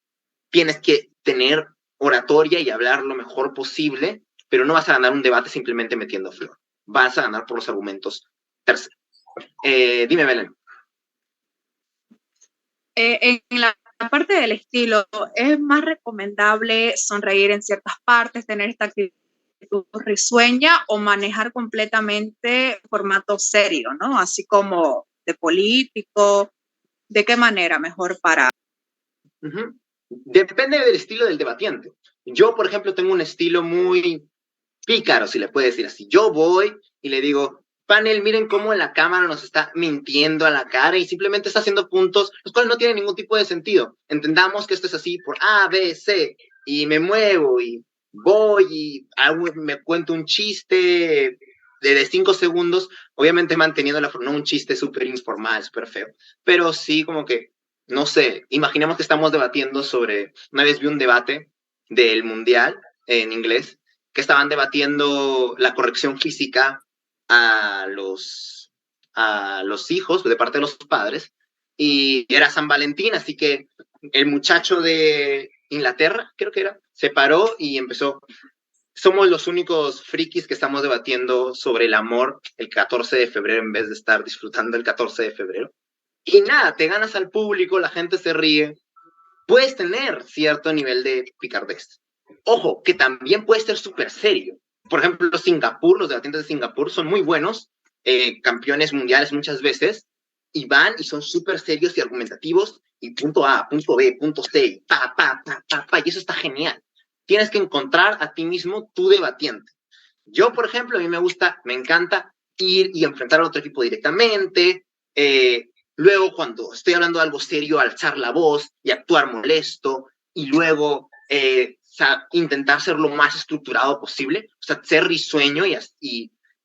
tienes que tener oratoria y hablar lo mejor posible, pero no vas a ganar un debate simplemente metiendo flor. Vas a ganar por los argumentos. Tercero. Dime, Belén. En la parte del estilo, ¿es más recomendable sonreír en ciertas partes, tener esta actitud risueña o manejar completamente formato serio, ¿no? Así como de político? ¿De qué manera mejor para? Depende del estilo del debatiente. Yo, por ejemplo, tengo un estilo muy pícaro, si le puede decir así. Yo voy y le digo, panel, miren cómo la cámara nos está mintiendo a la cara y simplemente está haciendo puntos, los cuales no tienen ningún tipo de sentido. Entendamos que esto es así por A, B, C, y me muevo y voy y me cuento un chiste de 5 segundos, obviamente manteniendo no un chiste súper informal, súper feo, pero sí como que, no sé, imaginemos que estamos debatiendo sobre, una vez vi un debate del mundial en inglés, que estaban debatiendo la corrección física a los hijos de parte de los padres, y era San Valentín, así que el muchacho de Inglaterra, creo que era, se paró y empezó, somos los únicos frikis que estamos debatiendo sobre el amor el 14 de febrero en vez de estar disfrutando el 14 de febrero. Y nada, te ganas al público, la gente se ríe, puedes tener cierto nivel de picardez. Ojo, que también puede ser súper serio. Por ejemplo, Singapur, los debatientes de Singapur son muy buenos, campeones mundiales muchas veces, y van y son súper serios y argumentativos, y punto A, punto B, punto C, y y eso está genial. Tienes que encontrar a ti mismo tu debatiente. Yo, por ejemplo, a mí me encanta ir y enfrentar al otro equipo directamente, luego cuando estoy hablando de algo serio, alzar la voz y actuar molesto, y luego intentar ser lo más estructurado posible, o sea, ser risueño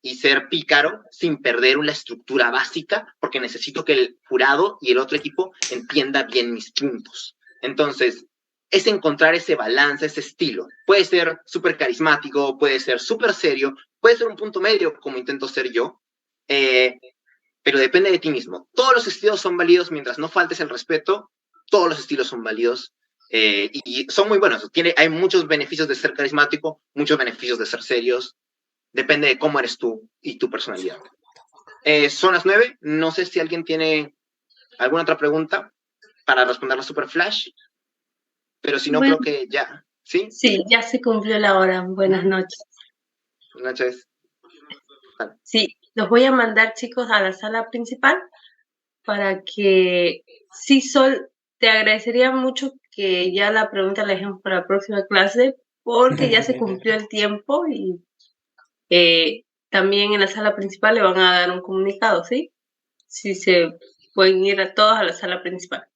y ser pícaro sin perder una estructura básica, porque necesito que el jurado y el otro equipo entienda bien mis puntos. Entonces, es encontrar ese balance, ese estilo. Puede ser súper carismático, puede ser súper serio, puede ser un punto medio, como intento ser yo, pero depende de ti mismo. Todos los estilos son válidos mientras no faltes el respeto, todos los estilos son válidos y son muy buenos. Hay muchos beneficios de ser carismático, muchos beneficios de ser serios, depende de cómo eres tú y tu personalidad. Son las 9, no sé si alguien tiene alguna otra pregunta para responderla super flash, pero si no, bueno, creo que ya, ¿sí? Sí, ya se cumplió la hora. Buenas noches. Buenas noches. Vale. Sí, los voy a mandar, chicos, a la sala principal para que, sí, Sol, te agradecería mucho que ya la pregunta la dejemos para la próxima clase porque ya se cumplió el tiempo y también en la sala principal le van a dar un comunicado, ¿sí? Si se pueden ir a todos a la sala principal.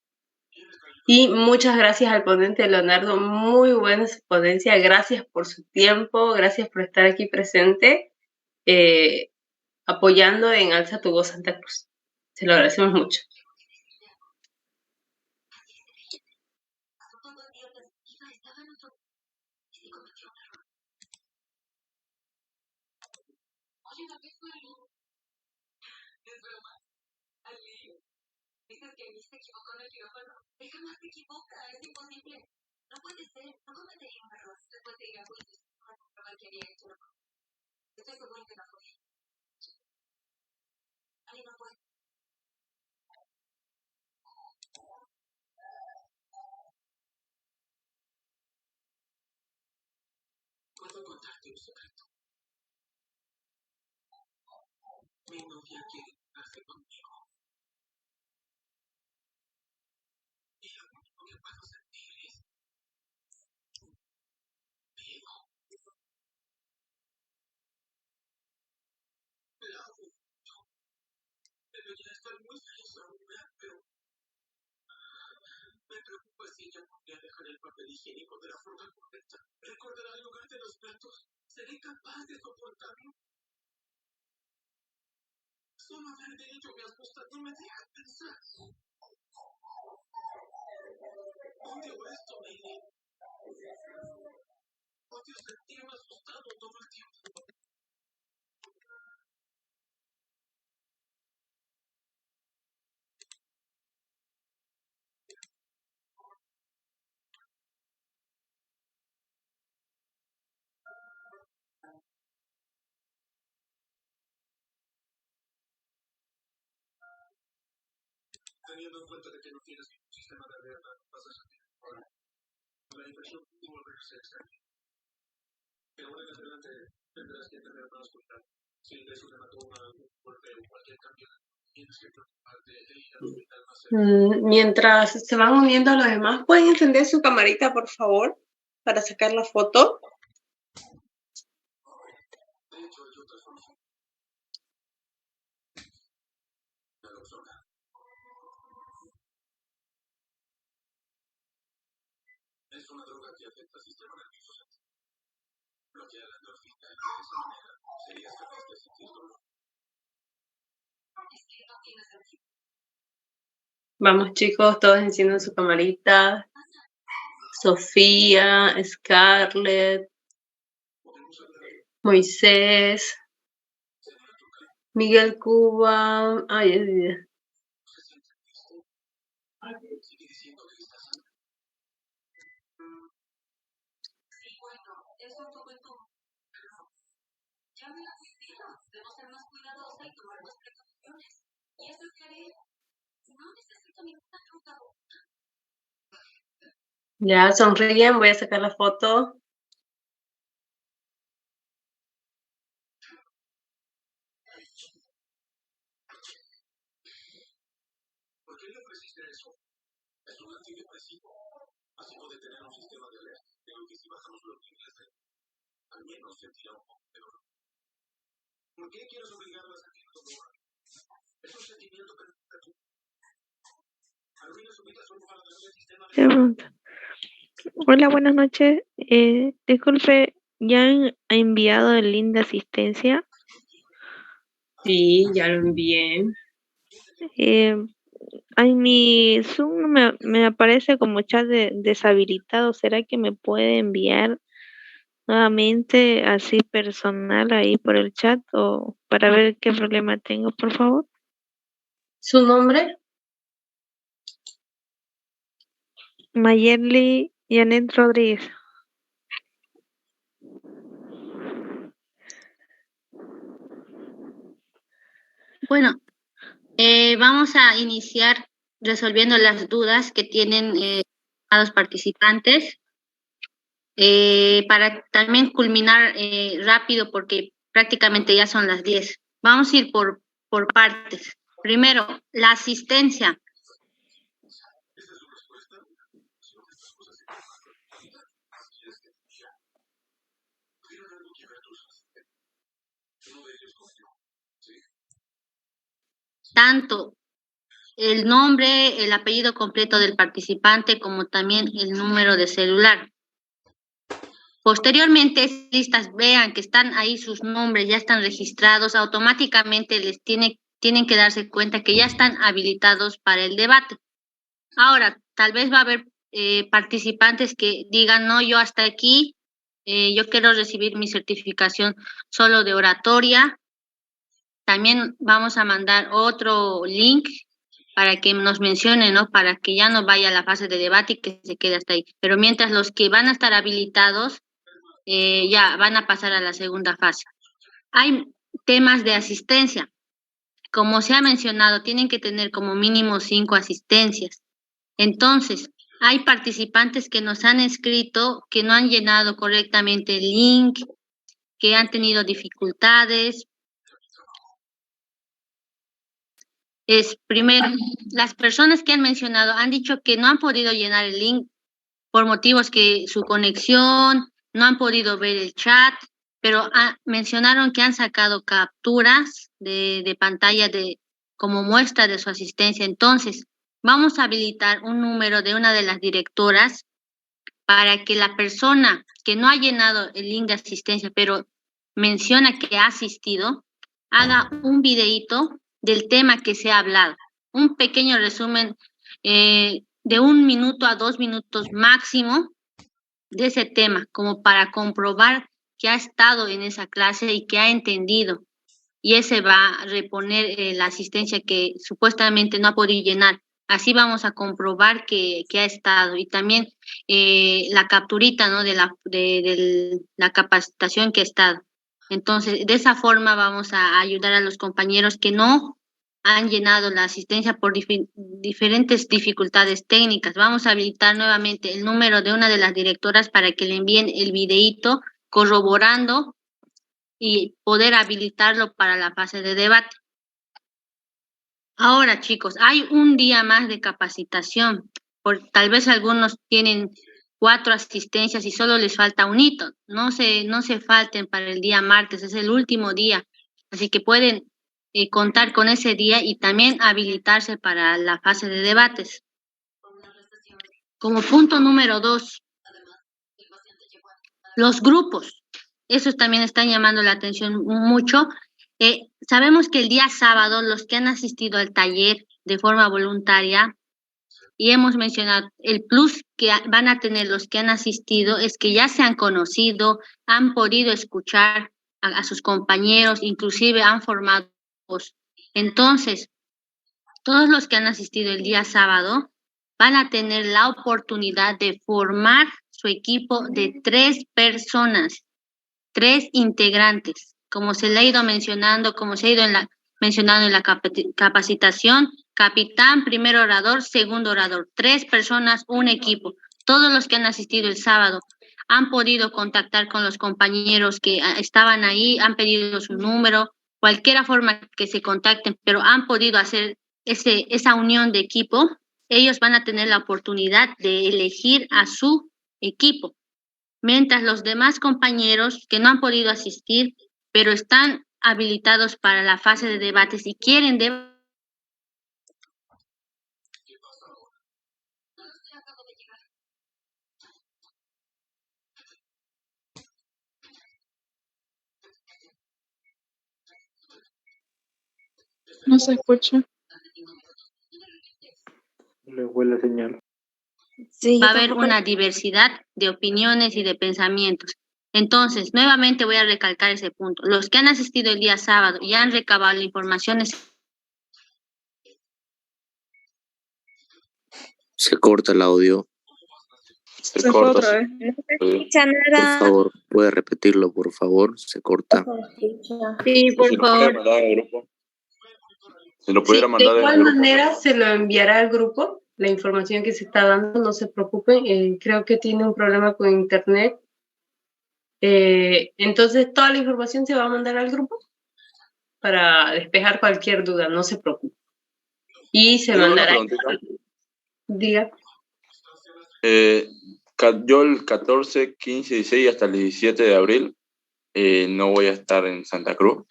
Y muchas gracias al ponente Leonardo, muy buena su ponencia, gracias por su tiempo, gracias por estar aquí presente, apoyando en Alza tu Voz Santa Cruz. Se lo agradecemos mucho. Mientras se van uniendo los demás, ¿pueden encender su camarita, por favor, para sacar la foto? Vamos, chicos, todos encienden su camarita. Sofía, Scarlett, Moisés, Miguel Cuba. Ay, ya sonríen, voy a sacar la foto. Hola, buenas noches. Disculpe, ¿ya han enviado el link de asistencia? Sí, ya lo envié. En mi Zoom no me aparece como chat deshabilitado. ¿Será que me puede enviar nuevamente así personal ahí por el chat o para ver qué problema tengo, por favor? ¿Su nombre? Mayerly Janet Rodríguez. Bueno, vamos a iniciar resolviendo las dudas que tienen a los participantes para también culminar rápido porque prácticamente ya son las 10. Vamos a ir por partes. Primero, la asistencia. tanto el nombre, el apellido completo del participante, como también el número de celular. Posteriormente, estas listas vean que están ahí sus nombres, ya están registrados, automáticamente les tienen que darse cuenta que ya están habilitados para el debate. Ahora, tal vez va a haber participantes que digan, no, yo hasta aquí, yo quiero recibir mi certificación solo de oratoria. También vamos a mandar otro link para que nos mencionen, ¿no? Para que ya no vaya a la fase de debate y que se quede hasta ahí. Pero mientras los que van a estar habilitados, ya van a pasar a la segunda fase. Hay temas de asistencia. Como se ha mencionado, tienen que tener como mínimo 5 asistencias. Entonces, hay participantes que nos han escrito que no han llenado correctamente el link, que han tenido dificultades. Primero, las personas que han mencionado han dicho que no han podido llenar el link por motivos que su conexión, no han podido ver el chat, pero mencionaron que han sacado capturas de pantalla como muestra de su asistencia. Entonces, vamos a habilitar un número de una de las directoras para que la persona que no ha llenado el link de asistencia, pero menciona que ha asistido, haga un videíto del tema que se ha hablado. Un pequeño resumen de 1 minuto a 2 minutos máximo de ese tema, como para comprobar que ha estado en esa clase y que ha entendido. Y ese va a reponer la asistencia que supuestamente no ha podido llenar. Así vamos a comprobar que ha estado. Y también la capturita, ¿no? de la capacitación que ha estado. Entonces, de esa forma vamos a ayudar a los compañeros que no han llenado la asistencia por diferentes dificultades técnicas. Vamos a habilitar nuevamente el número de una de las directoras para que le envíen el videíto corroborando y poder habilitarlo para la fase de debate. Ahora, chicos, hay un día más de capacitación. Tal vez algunos tienen 4 asistencias y solo les falta un hito. No se falten para el día martes, es el último día. Así que pueden contar con ese día y también habilitarse para la fase de debates. Como punto número 2, los grupos. Esos también están llamando la atención mucho. Sabemos que el día sábado los que han asistido al taller de forma voluntaria, y hemos mencionado el plus que van a tener los que han asistido, es que ya se han conocido, han podido escuchar a sus compañeros, inclusive han formado. Entonces, todos los que han asistido el día sábado van a tener la oportunidad de formar su equipo de 3 personas, 3 integrantes, como se le ha ido mencionando, como se ha ido mencionando en la capacitación: capitán, primer orador, segundo orador, 3 personas, un equipo. Todos los que han asistido el sábado han podido contactar con los compañeros que estaban ahí, han pedido su número, cualquier forma que se contacten, pero han podido hacer esa unión de equipo. Ellos van a tener la oportunidad de elegir a su equipo, mientras los demás compañeros que no han podido asistir, pero están habilitados para la fase de debates y quieren No se escucha. Le fue la señal. Sí, va a yo haber tampoco. una diversidad de opiniones y de pensamientos. Entonces, nuevamente voy a recalcar ese punto. Los que han asistido el día sábado y han recabado la información. Se corta el audio. Se fue otra vez. No se escucha Por nada. favor, ¿puede repetirlo, por favor? Se corta. Sí, por Si lo pudiera favor. mandar al grupo. Si lo Sí, pudiera de mandar al igual grupo. manera se lo enviará al grupo, la información que se está dando, no se preocupen, creo que tiene un problema con internet. Entonces toda la información se va a mandar al grupo para despejar cualquier duda, no se preocupen. Y se Tengo una mandará. preguntita. Diga. Yo el 14, 15, 16 y hasta el 17 de abril no voy a estar en Santa Cruz.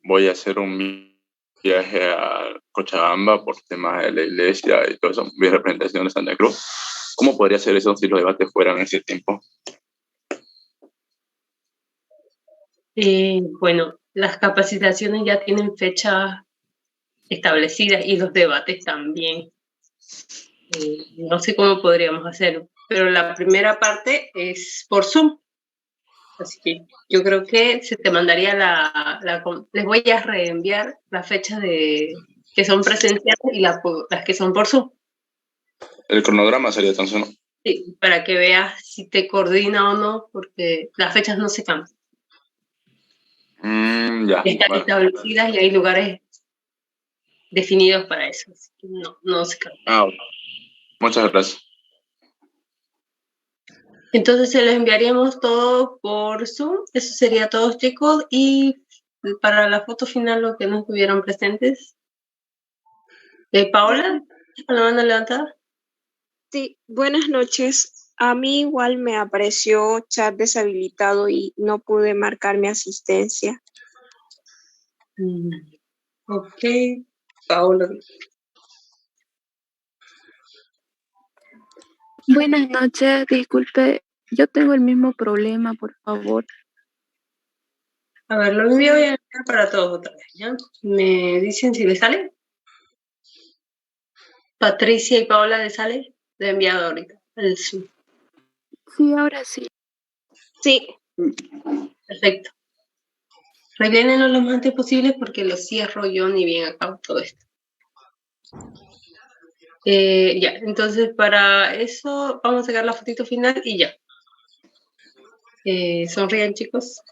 Voy a hacer un viaje a Cochabamba por temas de la iglesia y todo eso, vi representación de Santa Cruz. ¿Cómo podría ser eso si los debates fueran en ese tiempo? Bueno, las capacitaciones ya tienen fecha establecida y los debates también. No sé cómo podríamos hacerlo, pero la primera parte es por Zoom. Así que yo creo que se te mandaría les voy a reenviar las fechas que son presenciales y las que son por Zoom. El cronograma sería tan solo. Sí, para que veas si te coordina o no, porque las fechas no se cambian. Ya. Están establecidas y hay lugares definidos para eso. Así que no se cambian. Muchas gracias. Entonces se les enviaríamos todo por Zoom. Eso sería todo, chicos. Y para la foto final, los que no estuvieron presentes. Paola, ¿con la mano levantada? Sí, buenas noches. A mí igual me apareció chat deshabilitado y no pude marcar mi asistencia. Ok, Paola. Buenas noches, disculpe, yo tengo el mismo problema, por favor. A ver, lo envío ya para todos otra vez, ¿ya? ¿Me dicen si les sale? Patricia y Paola, ¿les sale? Le he enviado ahorita el Zoom. Sí, ahora sí. Sí. Perfecto. Rellénenlo lo más antes posible porque lo cierro yo ni bien acabo todo esto. Ya, entonces para eso vamos a sacar la fotito final y ya. Sonrían, chicos.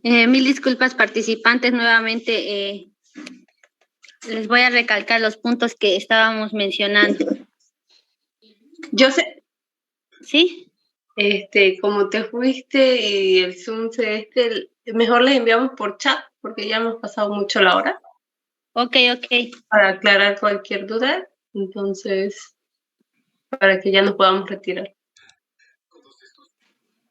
Mil disculpas, participantes, nuevamente les voy a recalcar los puntos que estábamos mencionando. Yo sé. ¿Sí? Como te fuiste y el Zoom mejor les enviamos por chat porque ya hemos pasado mucho la hora. Ok. Para aclarar cualquier duda, entonces, para que ya nos podamos retirar.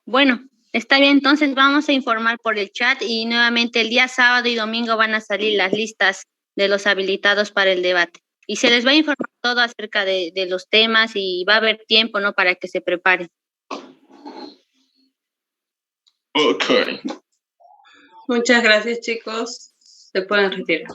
Bueno, está bien, entonces vamos a informar por el chat y nuevamente el día sábado y domingo van a salir las listas de los habilitados para el debate. Y se les va a informar todo acerca de los temas y va a haber tiempo, ¿no? Para que se preparen. Ok. Muchas gracias, chicos. Se pueden retirar.